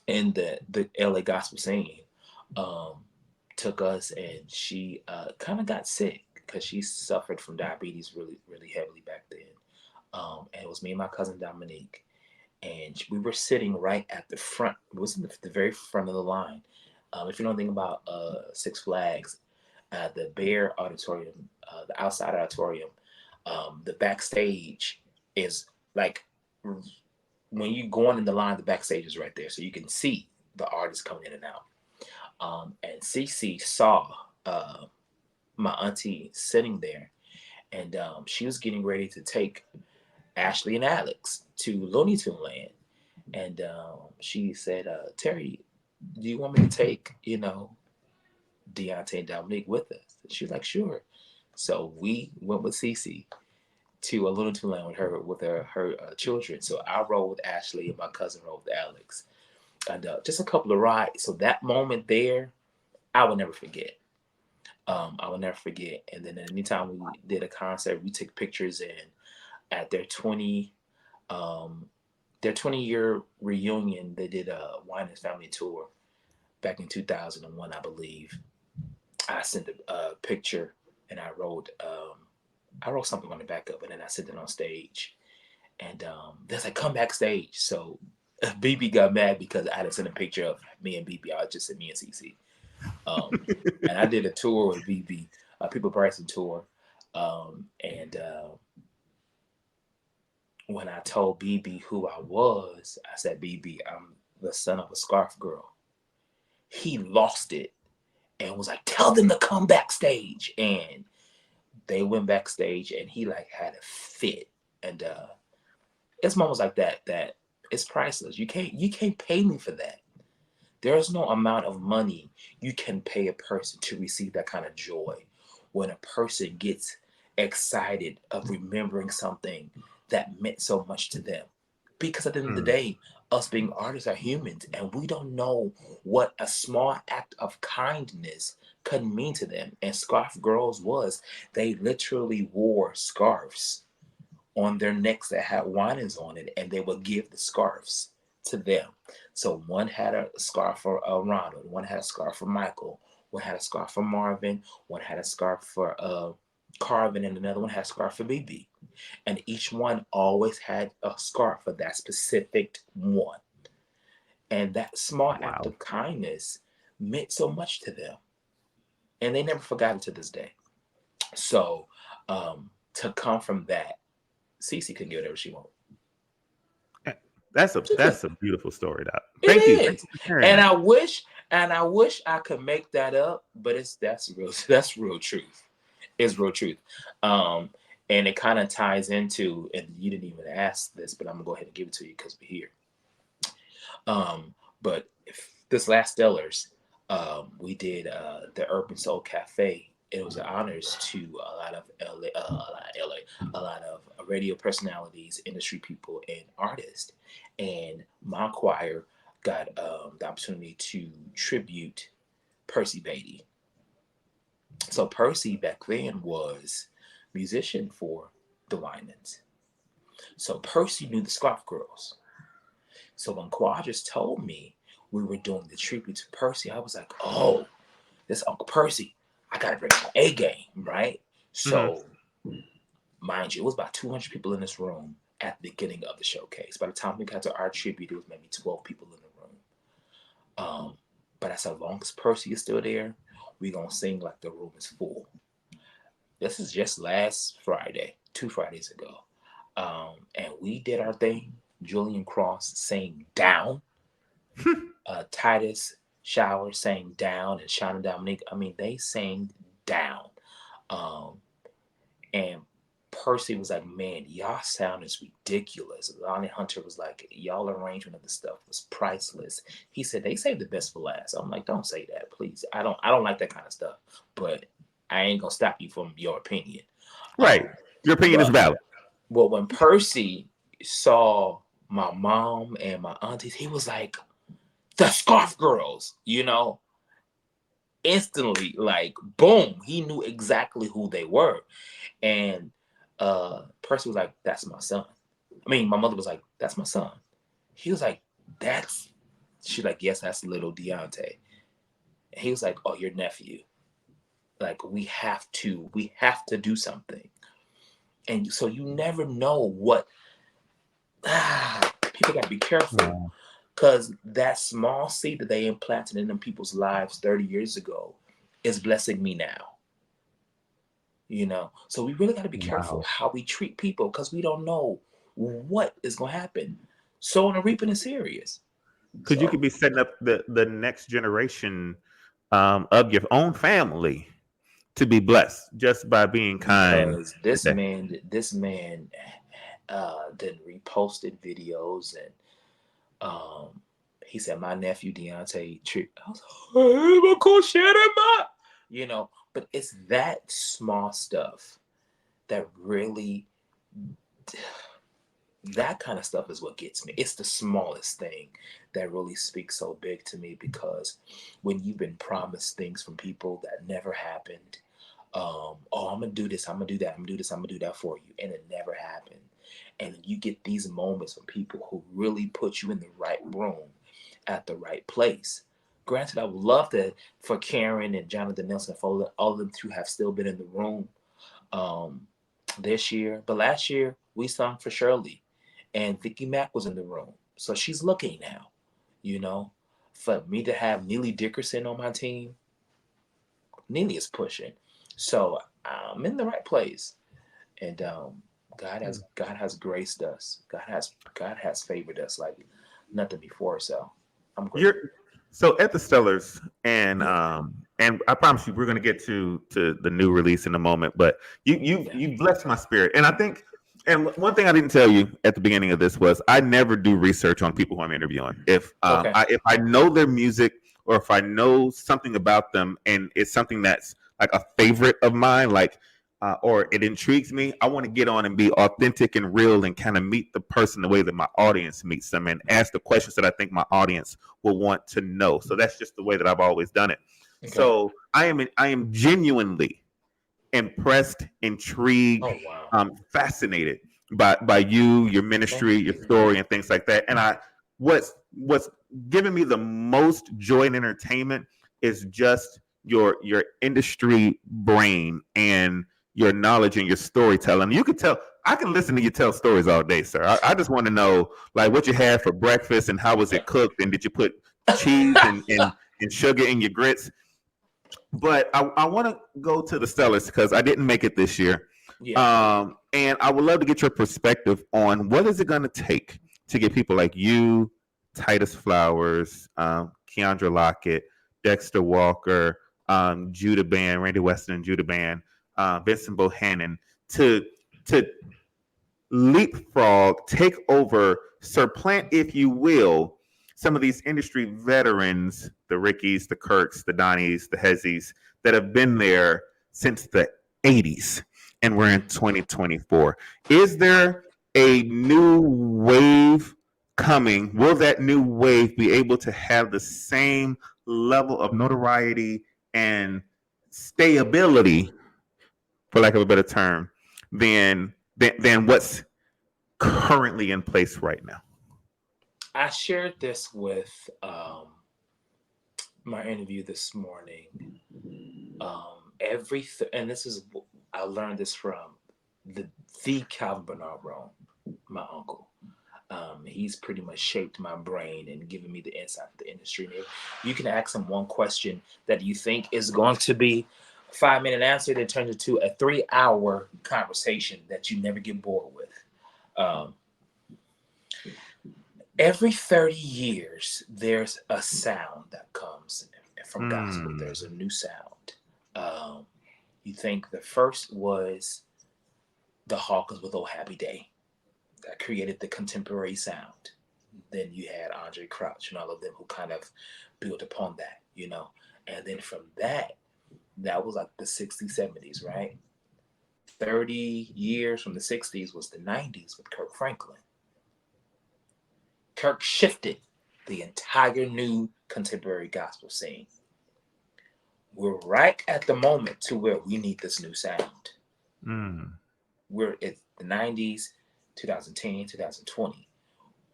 in the LA gospel scene, took us, and she kind of got sick because she suffered from diabetes really, really heavily back then. And it was me and my cousin Dominique. And we were sitting right at the front. It was in the very front of the line. If you know anything about Six Flags, the Bear Auditorium, the outside auditorium, the backstage is like, when you go on in the line, the backstage is right there. So you can see the artists coming in and out. And Cece saw my auntie sitting there, and she was getting ready to take Ashley and Alex to Looney Tune Land. And she said, Terry, do you want me to take, DeAnte and Dominique with us? And she was like, sure. So we went with Cece to a Looney Tune Land with her children. So I rode with Ashley and my cousin rode with Alex. And just a couple of rides. So that moment there, I will never forget. I will never forget. And then anytime we did a concert, we took pictures, and at their 20-year reunion, they did a Winans family tour back in 2001, I believe. I sent a picture, and I wrote something on the back of it, and I sent it on stage. And there's like, come backstage. So BB got mad because I didn't send a picture of me and BB. I just said me and CC. And I did a tour with BB, a People Person tour. And when I told BB who I was, I said, BB, I'm the son of a Scarf Girl. He lost it and was like, tell them to come backstage. And they went backstage, and he like had a fit. And it's moments like that it's priceless. You can't pay me for that. There's no amount of money you can pay a person to receive that kind of joy when a person gets excited of remembering something that meant so much to them. Because at the end of the day, us being artists are humans, and we don't know what a small act of kindness could mean to them. And Scarf Girls they literally wore scarves on their necks that had whinings on it, and they would give the scarves to them. So one had a scarf for Ronald, one had a scarf for Michael, one had a scarf for Marvin, one had a scarf for Carvin, and another one had a scarf for BB. And each one always had a scarf for that specific one. And that small act of kindness meant so much to them. And they never forgot it to this day. So to come from that, Cece can get whatever she wants. That's a beautiful story, Doc. Thank you. Thank you and that. I wish I could make that up, but that's real truth. It's real truth. And it kind of ties into, and you didn't even ask this, but I'm gonna go ahead and give it to you because we're here. But this last Stellars, we did the Urban Soul Cafe. It was an honors to a lot of radio personalities, industry people, and artists. And my choir got the opportunity to tribute Percy Beatty. So Percy back then was musician for the Winans. So Percy knew the Scarf Girls. So when Quadras told me we were doing the tribute to Percy, I was like, oh, this Uncle Percy, I gotta bring my A game, right? So mind you, it was about 200 people in this room at the beginning of the showcase. By the time we got to our tribute, it was maybe 12 people in the room. But as long as Percy is still there, we're gonna sing like the room is full. This is just last Friday, 2 Fridays ago. And we did our thing. Julian Cross sang Down. Titus Shower sang Down, and Shauna Dominique, they sang Down. And Percy was like, man, y'all sound is ridiculous. Lonnie Hunter was like, y'all arrangement of the stuff was priceless. He said, they saved the best for last. I'm like, don't say that, please. I don't like that kind of stuff. But I ain't gonna stop you from your opinion. Right. Your opinion is valid. Well, when Percy saw my mom and my aunties, he was like, the Scarf Girls, instantly, like, boom, he knew exactly who they were. And Percy was like, that's my son. My mother was like, that's my son. He was like, she's like, yes, that's little DeAnte. And he was like, oh, your nephew. Like, we have to do something. And so you never know what, people got to be careful. Because that small seed that they implanted in them people's lives 30 years ago is blessing me now. So we really got to be careful how we treat people, because we don't know what is going to happen. Sowing and reaping is serious. Because you could be setting up the next generation of your own family to be blessed just by being kind. Because this man then reposted videos, and he said, my nephew DeAnte, I was like, but it's that small stuff that really, that kind of stuff is what gets me. It's the smallest thing that really speaks so big to me, because when you've been promised things from people that never happened, I'm gonna do this, I'm gonna do that, I'm gonna do this, I'm gonna do that for you, and it never happened. And you get these moments from people who really put you in the right room at the right place. Granted, I would love for Karen and Jonathan Nelson, for all of them to have still been in the room this year. But last year, we sung for Shirley, and Vicky Mack was in the room. So she's looking now, For me to have Neely Dickerson on my team, Neely is pushing. So I'm in the right place. And God has graced us. God has favored us like nothing before. So I'm grateful. So at the Stellars, and I promise you, we're going to get to the new release in a moment. But you blessed my spirit, and I think, and one thing I didn't tell you at the beginning of this was I never do research on people who I'm interviewing. If I know their music, or if I know something about them, and it's something that's like a favorite of mine, like or it intrigues me, I want to get on and be authentic and real and kind of meet the person the way that my audience meets them and ask the questions that I think my audience will want to know. So that's just the way that I've always done it. Okay. So I am genuinely impressed, intrigued, Oh wow. Fascinated by you, your ministry, your story, and things like that. And what's giving me the most joy and entertainment is just your industry brain and your knowledge and your storytelling. You can tell. I can listen to you tell stories all day, sir. I just want to know like what you had for breakfast and how was it cooked, and did you put cheese and sugar in your grits? But I want to go to the Stellars because I didn't make it this year. Yeah. And I would love to get your perspective on what is it going to take to get people like you, Titus Flowers, Keandra Lockett, Dexter Walker, Judah Band, Randy Weston and Judah Band, Vincent Bohannon to leapfrog, take over, supplant, if you will, some of these industry veterans, the Rickies, the Kirks, the Donnies, the Hezzies, that have been there since the 80s, and we're in 2024. Is there a new wave coming? Will that new wave be able to have the same level of notoriety and stability, for lack of a better term, than what's currently in place right now? I shared this with my interview this morning. And this is, I learned this from the Calvin Bernard Rome, my uncle. He's pretty much shaped my brain and given me the insight of the industry. And you can ask him one question that you think is going to be a 5-minute answer that turns into a 3-hour conversation that you never get bored with. Every 30 years, there's a sound that comes from gospel. There's a new sound. You think the first was the Hawkins with Oh Happy Day that created the contemporary sound. Then you had Andre Crouch and all of them who kind of built upon that, you know. And then from that was like the 60s, 70s, right? 30 years from the 60s was the 90s with Kirk Franklin. Kirk shifted the entire new contemporary gospel scene. We're right at the moment to where we need this new sound. We're at the 90s, 2010, 2020.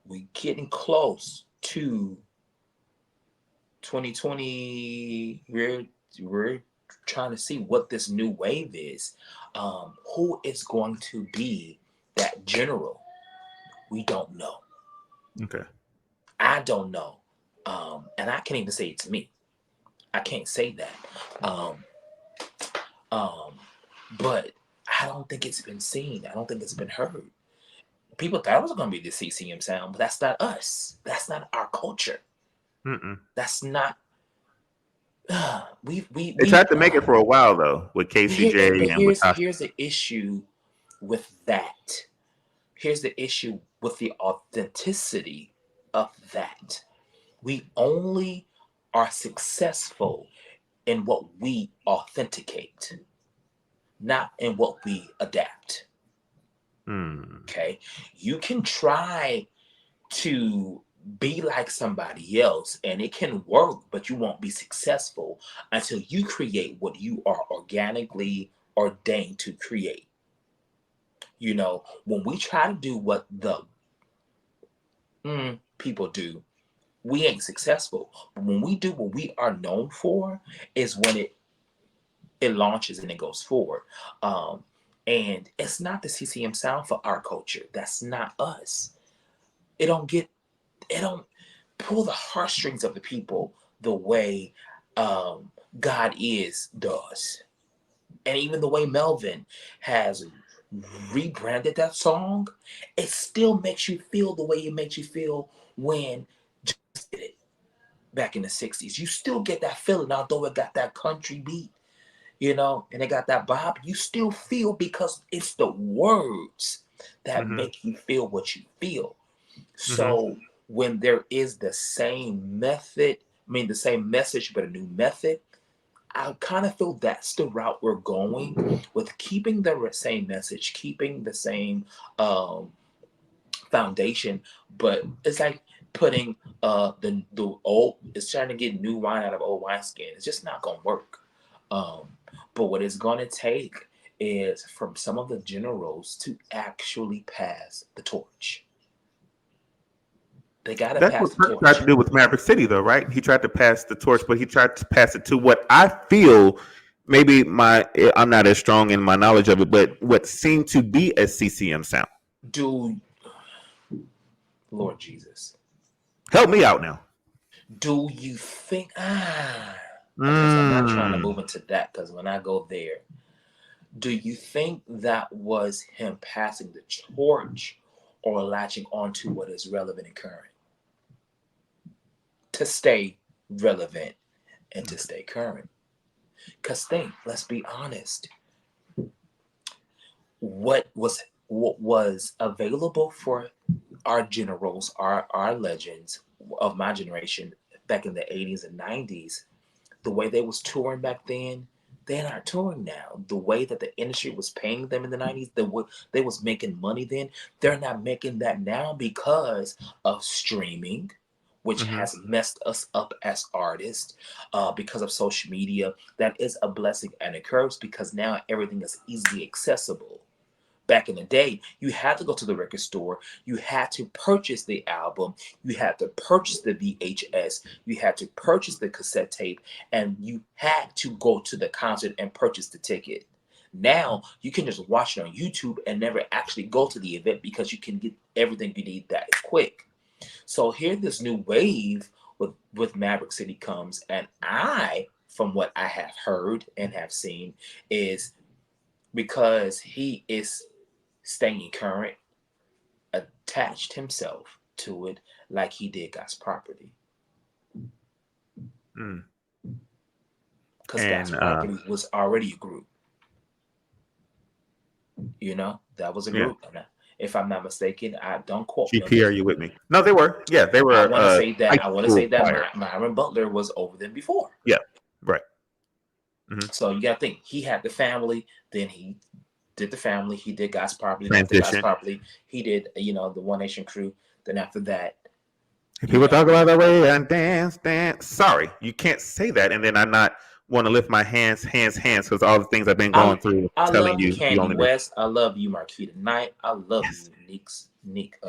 We're getting close to 2020. We're trying to see what this new wave is. Who is going to be that general? We don't know. Okay. I don't know. And I can't even say it's me. I can't say that. But I don't think it's been seen. I don't think it's been heard. People thought it was going to be the CCM sound, but that's not us. That's not our culture. That's not. We tried to make it for a while though with KCJ and with here's the issue with that. Here's the issue with the authenticity of that. We only are successful in what we authenticate, not in what we adapt. Okay? You can try to be like somebody else and it can work, but you won't be successful until you create what you are organically ordained to create. You know, when we try to do what the people do, we ain't successful. But when we do what we are known for is when it launches and it goes forward. And it's not the CCM sound for our culture. That's not us. It don't pull the heartstrings of the people the way God does. And even the way Melvin has rebranded that song, it still makes you feel the way it makes you feel when just did it back in the 60s. You still get that feeling, although it got that country beat, you know, and it got that bop. You still feel because it's the words that make you feel what you feel. So when there is the same method, the same message, but a new method, I kind of feel that's the route we're going with keeping the same message, keeping the same foundation, but it's like putting the old, it's trying to get new wine out of old wineskin. It's just not gonna work. Um, but what it's gonna take is from some of the generals to actually pass the torch. They gotta That's pass what the Kirk tried torch. to do with Maverick City, though, right? He tried to pass the torch, but he tried to pass it to what I feel. Maybe I'm not as strong in my knowledge of it, but what seemed to be a CCM sound. Do Lord Jesus, Help me out now. do you think? Okay, so I'm not trying to Mm. move into that because when I go there, do you think that was him passing the torch or latching onto what is relevant and current to stay relevant and to stay current? Because let's be honest, what was available for our generals, our legends of my generation back in the 80s and 90s, the way they was touring back then, they're not touring now. The way that the industry was paying them in the 90s, they was making money then, they're not making that now because of streaming, which Mm-hmm. has messed us up as artists, because of social media. That is a blessing and a curse because now everything is easily accessible. Back in the day, you had to go to the record store, you had to purchase the album, you had to purchase the VHS, you had to purchase the cassette tape, and you had to go to the concert and purchase the ticket. Now you can just watch it on YouTube and never actually go to the event because you can get everything you need that quick. So here this new wave with Maverick City comes, and from what I have heard and have seen, is because he is staying current, attached himself to it like he did God's property. Mm. Because God's property was already a group. That was a Yeah. group. If I'm not mistaken, I don't quote me on GP, this. are you with me? No, they were. Yeah, they were. I want to say that. High I want to school say that choir. Myron Butler was over them before. Yeah, right. Mm-hmm. So you got to think he had the family. Then he did the family. He did God's property. Transition. After God's property, he did the One Nation Crew. Then after that, people talk about the way and dance. Sorry, you can't say that, and then I not want to lift my hands, because all the things I've been going through, I telling love you, Candy only West. I love you, Marquita Knight. I love yes. you, Nick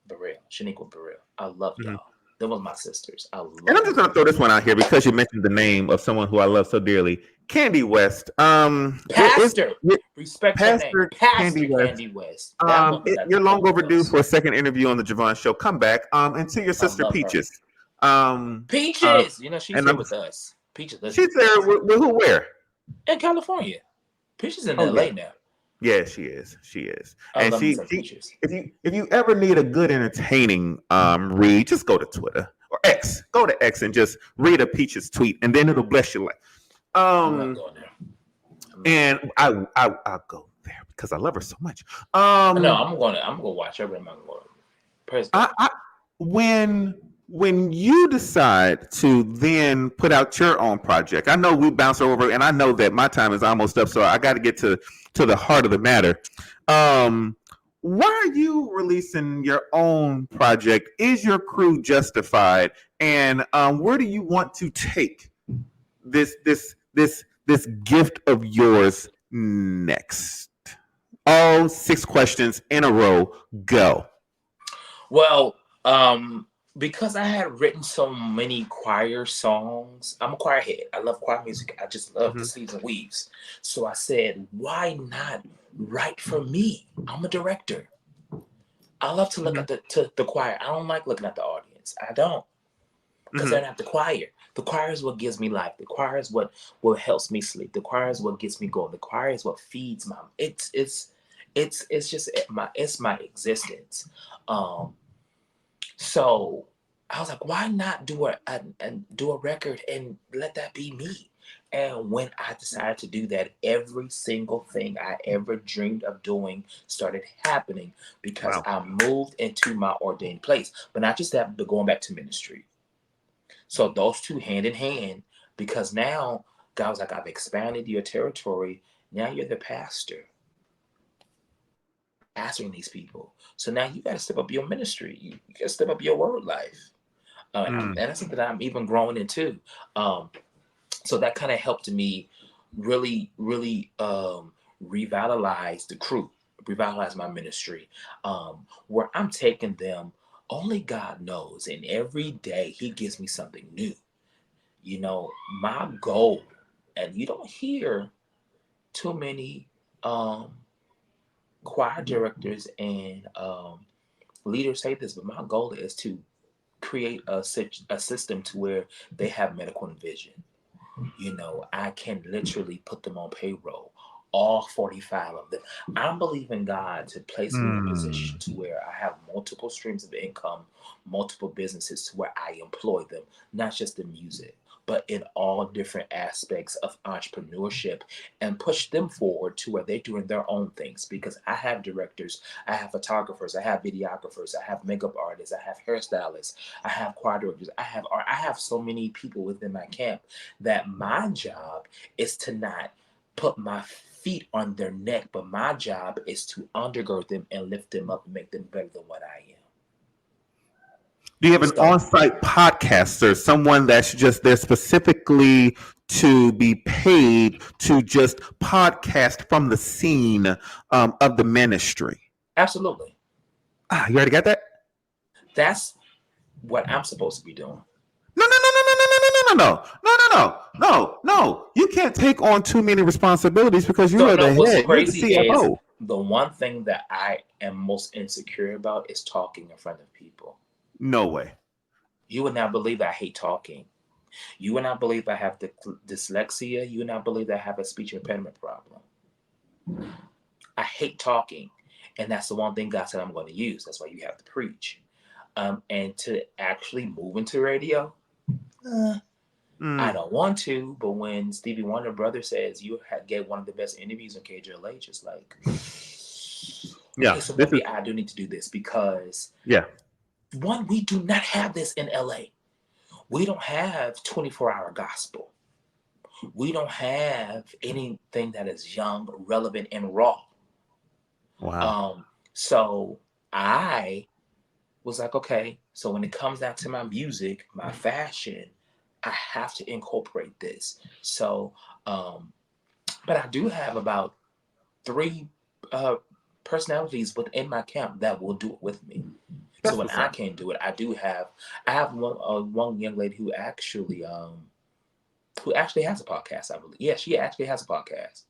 Burrell, Shaniqua Burrell. I love Mm-hmm. y'all. Them was my sisters. I love. And I'm just gonna throw this one out here because you mentioned the name of someone who I love so dearly, Candy West. Pastor, respect her name, Pastor Pastor Candy West. That woman got you're the long Holy overdue Ghost. for a second interview on the Je Vaughn Show. Come back. And to your sister Peaches. Peaches, she's here with us. Peaches, she's there with who? Where? In California. Peaches in LA now. Yeah, she is. She is. I And love she, Peaches. if you ever need a good entertaining read, just go to Twitter or X. Go to X and just read a Peaches tweet, and then it'll bless your life. I'm not going there. And I'll go there because I love her so much. No, I'm gonna watch her, but I'm not going to. When you decide to then put out your own project, I know we bounce over, and I know that my time is almost up, so I got to get to the heart of the matter. Why are you releasing your own project? Is your crew justified? And where do you want to take this gift of yours next? All 6 questions in a row. Go. Well, because I had written so many choir songs, I'm a choir head. I love choir music. I just love the sleeves and weaves. So I said, why not write for me? I'm a director. I love to look at the choir. I don't like looking at the audience. I don't. Because they're not the choir. The choir is what gives me life. The choir is what helps me sleep. The choir is what gets me going. The choir is what feeds my it's just my existence. So I was like, why not do a record and let that be me? And when I decided to do that, every single thing I ever dreamed of doing started happening because I moved into my ordained place. But not just that, but going back to ministry. So those two hand in hand, because now God was like, I've expanded your territory. Now you're the pastor, pastoring these people. So now you got to step up your ministry. You got to step up your word life. And that's something that I'm even growing into. So that kind of helped me really, really revitalize the crew, revitalize my ministry, where I'm taking them. Only God knows. And every day he gives me something new. You know, my goal, and you don't hear too many choir directors and leaders say this, but my goal is to create a system to where they have medical and vision. You know, I can literally put them on payroll, all 45 of them. I'm believing God to place me in a position to where I have multiple streams of income, multiple businesses to where I employ them, not just in music, but in all different aspects of entrepreneurship, and push them forward to where they're doing their own things. Because I have directors, I have photographers, I have videographers, I have makeup artists, I have hairstylists, I have choir directors, I have so many people within my camp that my job is to not put my feet on their neck, but my job is to undergird them and lift them up and make them better than what I am. Do you have an on-site podcaster, someone that's just there specifically to be paid to just podcast from the scene of the ministry? Absolutely. You already got that? That's what I'm supposed to be doing. No. You can't take on too many responsibilities because you are the head. You're the CFO. The one thing that I am most insecure about is talking in front of people. No way. You would not believe I hate talking. You would not believe I have dyslexia. You would not believe that I have a speech impediment problem. I hate talking. And that's the one thing God said I'm going to use. That's why you have to preach. And to actually move into radio, I don't want to. But when Stevie Wonder brother says you get one of the best interviews on KJLH, just like, okay, so maybe I do need to do this because one, we do not have this in LA. We don't have 24-hour gospel. We don't have anything that is young, relevant, and raw. Wow. So I was like, okay, so when it comes down to my music, my fashion, I have to incorporate this. So, but I do have about 3 personalities within my camp that will do it with me. So when I can't do it, I have one young lady who actually has a podcast, I believe. Yeah, she actually has a podcast.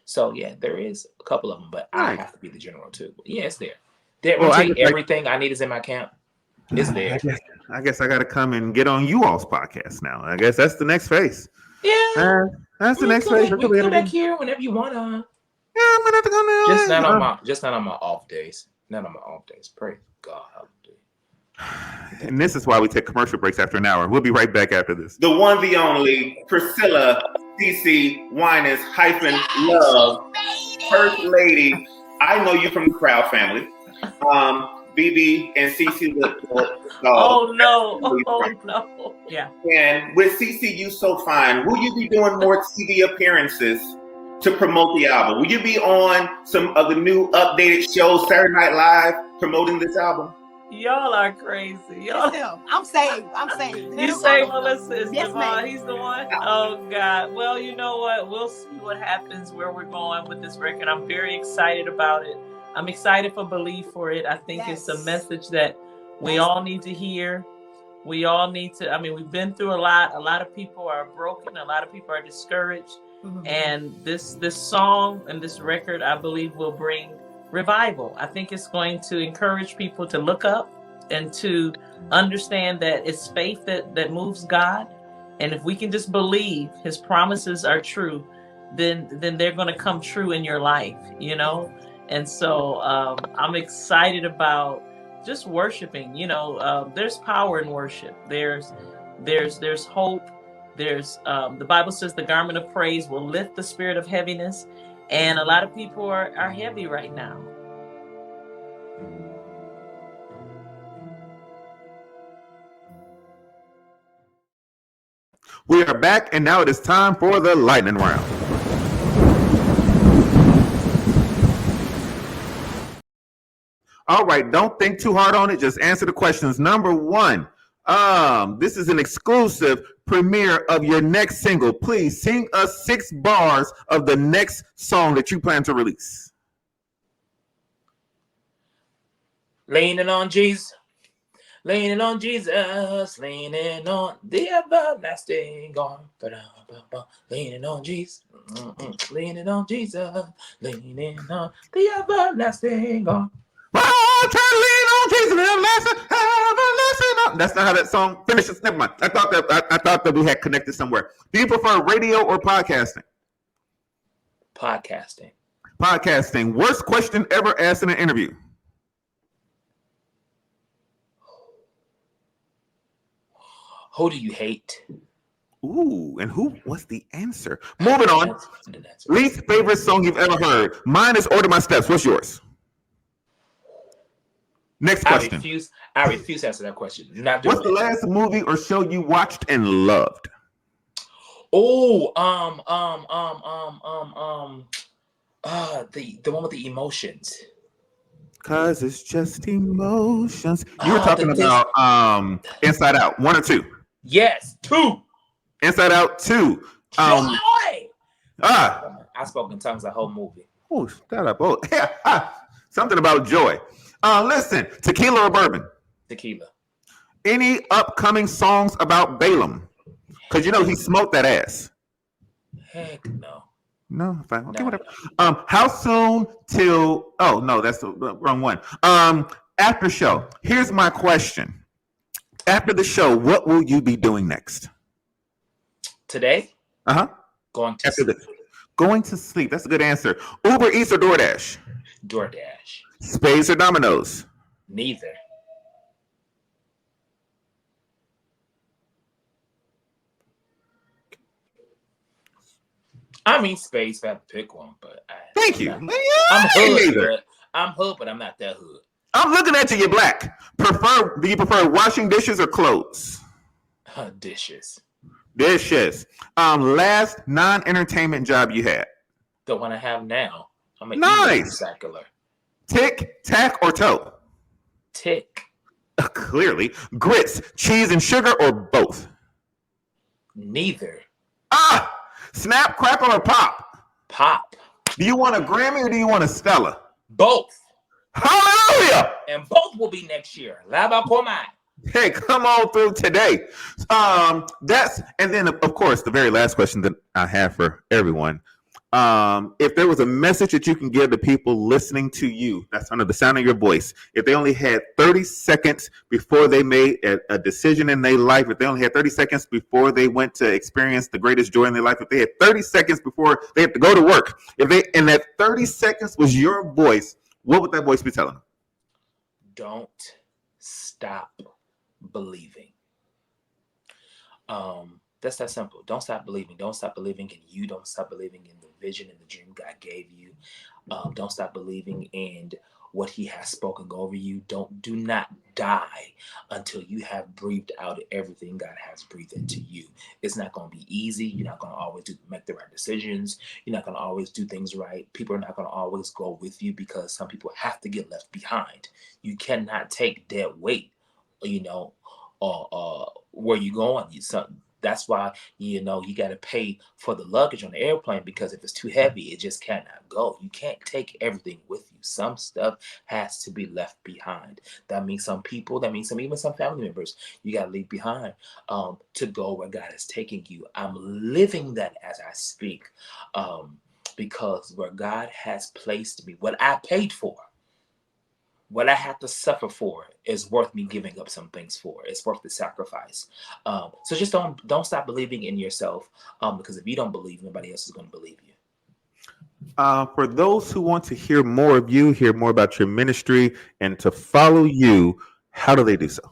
So yeah, there is a couple of them, but I have to be the general too. But yeah, it's there. Everything I need is in my camp. It's there. I guess I got to come and get on you all's podcast now. I guess that's the next phase. Yeah, that's the next phase. We can go back here whenever you want. Yeah, I'm gonna have to go now. Just not on my off days. Not on my off days. Praise God. And this is why we take commercial breaks after an hour. We'll be right back after this. The one, the only Priscilla CC Winans -Love, First Lady. I know you from the Crowd family. BB and CC Oh no. Yeah. And with CC You So Fine, will you be doing more TV appearances to promote the album? Will you be on some of the new updated shows, Saturday Night Live, promoting this album? Y'all are crazy. I'm saved. You say Melissa is Je Vaughn. He's the one? Oh, God. Well, you know what? We'll see what happens, where we're going with this record. I'm very excited about it. I'm excited for Believe for it. I think it's a message that we all need to hear. We all need to, we've been through a lot. A lot of people are broken. A lot of people are discouraged. Mm-hmm. And this song and this record, I believe, will bring revival. I think it's going to encourage people to look up and to understand that it's faith that moves God. And if we can just believe his promises are true, then they're going to come true in your life, And so I'm excited about just worshiping. There's power in worship. There's hope. There's the Bible says the garment of praise will lift the spirit of heaviness. And a lot of people are heavy right now. We are back, and now it is time for the lightning round. All right, don't think too hard on it. Just answer the questions. Number one, this is an exclusive premiere of your next single. Please sing us 6 bars of the next song that you plan to release. Leaning on Jesus, leaning on Jesus, leaning on the everlasting arm. Leaning on Jesus, leaning on Jesus, leaning on the everlasting arm. Oh, try to lean on Jesus, everlasting. That's not how that song finishes. Never mind. I thought that we had connected somewhere. Do you prefer radio or podcasting? Podcasting. Podcasting. Worst question ever asked in an interview. Who do you hate? Ooh, and who was the answer? Moving on. Least favorite song you've ever heard. Mine is Order My Steps. What's yours? Next question. I refuse to answer that question. Not doing What's the last movie or show you watched and loved? Oh, the one with the emotions. Cause it's just emotions. You were talking about Inside Out 1 or 2. Yes, 2. Inside Out 2. Joy. I spoke in tongues the whole movie. Oh, shut up. Oh, something about joy. Listen, tequila or bourbon? Tequila. Any upcoming songs about Balaam? Because you know he smoked that ass. Heck no. No, fine. Okay, No. whatever. How soon till? Oh no, that's the wrong one. After show. Here's my question. After the show, what will you be doing next? Today? Going to sleep. Going to sleep. That's a good answer. Uber Eats or DoorDash? DoorDash. Spades or dominoes? Neither. I mean, spades. If I have to pick one, but thank you. I'm hood, but I'm not that hood. I'm looking at you. You're black. Do you prefer washing dishes or clothes? Dishes. Dishes. Last non-entertainment job you had? The one I have now. I'm an recycler. Tick, tack, or toe? Tick. Clearly. Grits, cheese, and sugar, or both? Neither. Snap, crackle, or pop? Pop. Do you want a Grammy or do you want a Stella? Both. Hallelujah! And both will be next year. Hey, come on through today. And then of course the very last question that I have for everyone. If there was a message that you can give to people listening to you, that's under the sound of your voice, if they only had 30 seconds before they made a decision in their life, if they only had 30 seconds before they went to experience the greatest joy in their life, if they had 30 seconds before they had to go to work, and that 30 seconds was your voice, what would that voice be telling them? Don't stop believing. That's that simple. Don't stop believing. Don't stop believing in you. Don't stop believing in the vision and the dream God gave you. Don't stop believing in what He has spoken over you. Do not die until you have breathed out everything God has breathed into you. It's not going to be easy. You're not going to always make the right decisions. You're not going to always do things right. People are not going to always go with you because some people have to get left behind. You cannot take dead weight, where you going. That's why, you got to pay for the luggage on the airplane, because if it's too heavy, it just cannot go. You can't take everything with you. Some stuff has to be left behind. That means some people, even some family members, you got to leave behind to go where God is taking you. I'm living that as I speak, because where God has placed me, what I paid for, what I have to suffer for is worth me giving up some things for. It's worth the sacrifice. So just don't stop believing in yourself, because if you don't believe, nobody else is going to believe you. For those who want to hear more of you, hear more about your ministry, and to follow you, how do they do so?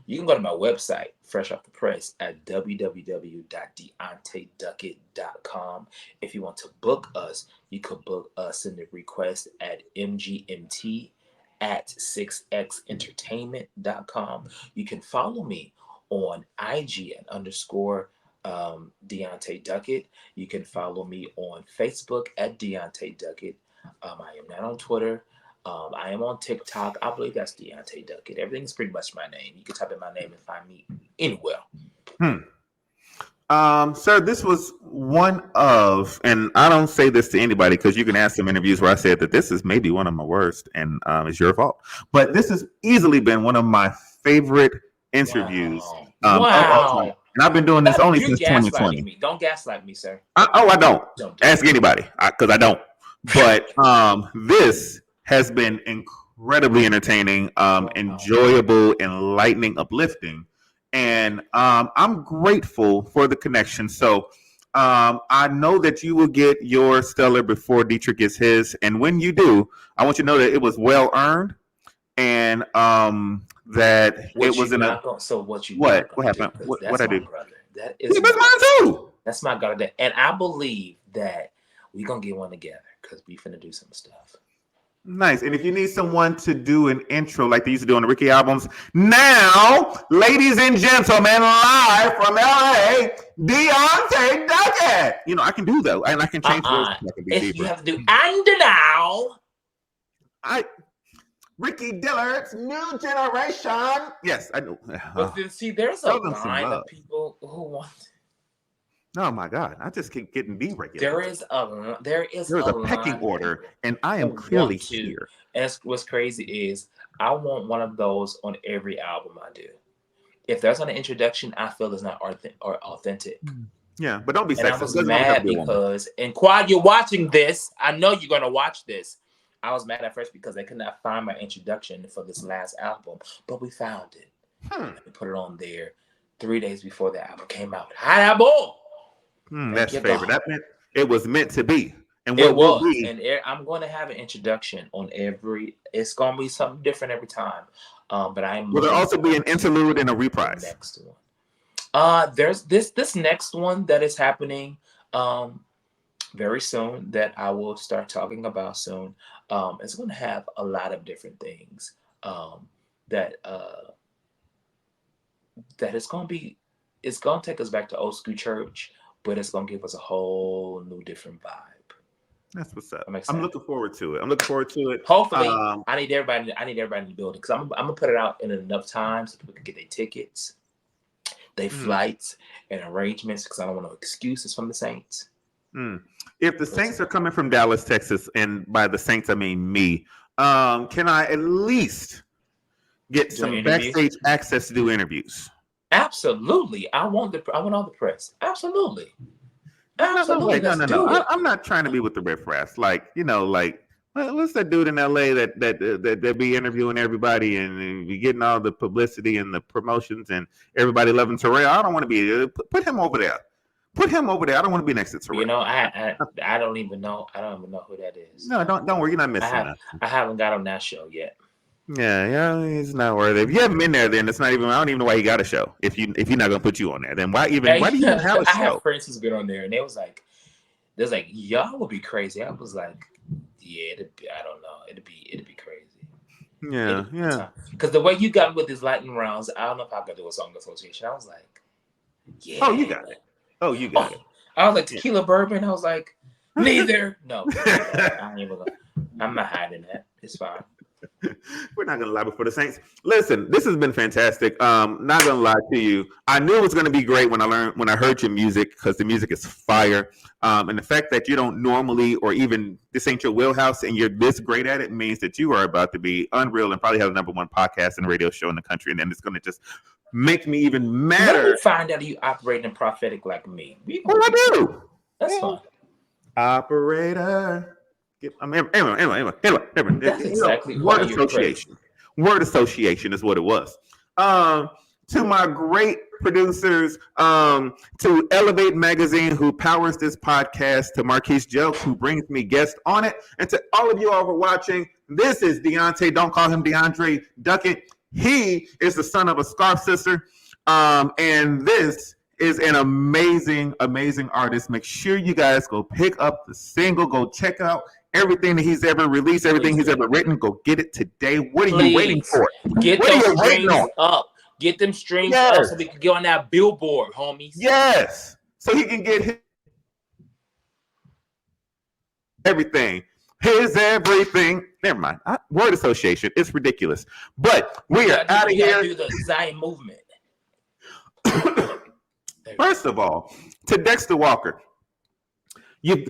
You can go to my website, fresh off the press, at www.DeAnteDuckett.com. If you want to book us, you could book us in the request at mgmt@6xentertainment.com. You can follow me on IG at DeAnte Duckett. You can follow me on Facebook at DeAnte Duckett. I am not on Twitter. I am on TikTok. I believe that's DeAnte Duckett. Everything's pretty much my name. You can type in my name and find me anywhere. Sir, this was one of, and I don't say this to anybody because you can ask some interviews where I said that this is maybe one of my worst, and it's your fault. But this has easily been one of my favorite interviews. Wow. And I've been doing this only since 2020. Me. Don't gaslight me, sir. I don't. Ask anybody because I don't. But this has been incredibly entertaining, enjoyable, enlightening, uplifting. And I'm grateful for the connection. So I know that you will get your stellar before Dietrich gets his. And when you do, I want you to know that it was well earned, and that it was in a. So what happened? What I do? Brother. That is mine too. That's my brother, and I believe that we're gonna get one together because we finna do some stuff. Nice. And if you need someone to do an intro like they used to do on the Ricky albums, now, ladies and gentlemen, live from LA, DeAnte Duckett. You know, I can do that. And I can change words. If you have to do, and now. Ricky Dillard's New Generation. Yes, I know. But then, see, there's a line of people who want. Oh my God! I just keep getting deregulated. There is a pecking order, and I am clearly here. And what's crazy is I want one of those on every album I do. If there's an introduction, I feel is not authentic. Yeah, but don't be sexist. I was mad because, and while you're watching this, I know you're gonna watch this. I was mad at first because they could not find my introduction for this last album, but we found it. We put it on there 3 days before the album came out. Hi, boy. That's favorite. That meant it was meant to be, and it was. And I'm going to have an introduction on every. It's going to be something different every time. But will there also be an interlude and a reprise? Next one. There's this next one that is happening very soon that I will start talking about soon. It's going to have a lot of different things that it's going to be. It's going to take us back to old school church. But it's gonna give us a whole new, different vibe. That's what's up. I'm looking forward to it. Hopefully, I need everybody in the building because I'm gonna put it out in enough time so people can get their tickets, their flights, and arrangements. Because I don't want no excuses from the Saints. If the Saints are coming from Dallas, Texas, and by the Saints I mean me, can I at least get some backstage access to do interviews? Absolutely. I want all the press. Absolutely. No. I'm not trying to be with the riffraffs. Like, what's that dude in LA that be interviewing everybody and be getting all the publicity and the promotions and everybody loving Terrell? I don't want to be. Put him over there. I don't want to be next to Terrell. I don't even know. I don't even know who that is. No, don't worry. You're not missing nothing. I haven't got on that show yet. Yeah, he's not worth it. If you haven't been there, then it's not even. I don't even know why he got a show. If you're not gonna put you on there, then why do you even have a show? I have friends who's been on there, and they was like, y'all would be crazy. I was like, yeah, I don't know, it'd be crazy. Yeah. Because the way you got with these lightning rounds, I don't know if I could do a song association. I was like, yeah. Oh, you got it. I was like tequila bourbon. I was like, neither. No, I'm not hiding that. It's fine. We're not gonna lie before the Saints. Listen, this has been fantastic. Not gonna lie to you. I knew it was gonna be great when I heard your music because the music is fire. And the fact that you don't normally or even this ain't your wheelhouse and you're this great at it means that you are about to be unreal and probably have the #1 podcast and radio show in the country. And then it's gonna just make me even madder. Let me find out you operate in prophetic like me. I do. That's fine. Operator. Anyway. That's exactly word association. Word association is what it was. To my great producers, to Elevate Magazine, who powers this podcast, to Marquise Jokes, who brings me guests on it, and to all of you all for watching. This is DeAnte. Don't call him DeAndre Duckett. He is the son of a scarf sister, and this is an amazing, amazing artist. Make sure you guys go pick up the single. Go check out everything that he's ever released, everything he's ever written. Go get it today. What are you waiting for? Get those streams up. Get them streams up so we can get on that billboard, homies. Yes. so he can get everything. His everything. Never mind. Word association. It's ridiculous. But we are out of here. Do the Zion movement. First of all, to Dexter Walker, you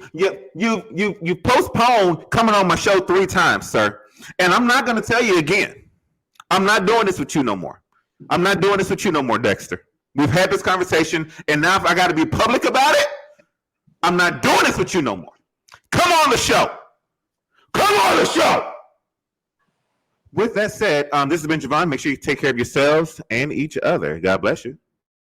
postponed coming on my show 3 times, sir. And I'm not going to tell you again. I'm not doing this with you no more. I'm not doing this with you no more, Dexter. We've had this conversation, and now if I got to be public about it, I'm not doing this with you no more. Come on the show. Come on the show. With that said, this has been Je Vaughn. Make sure you take care of yourselves and each other. God bless you.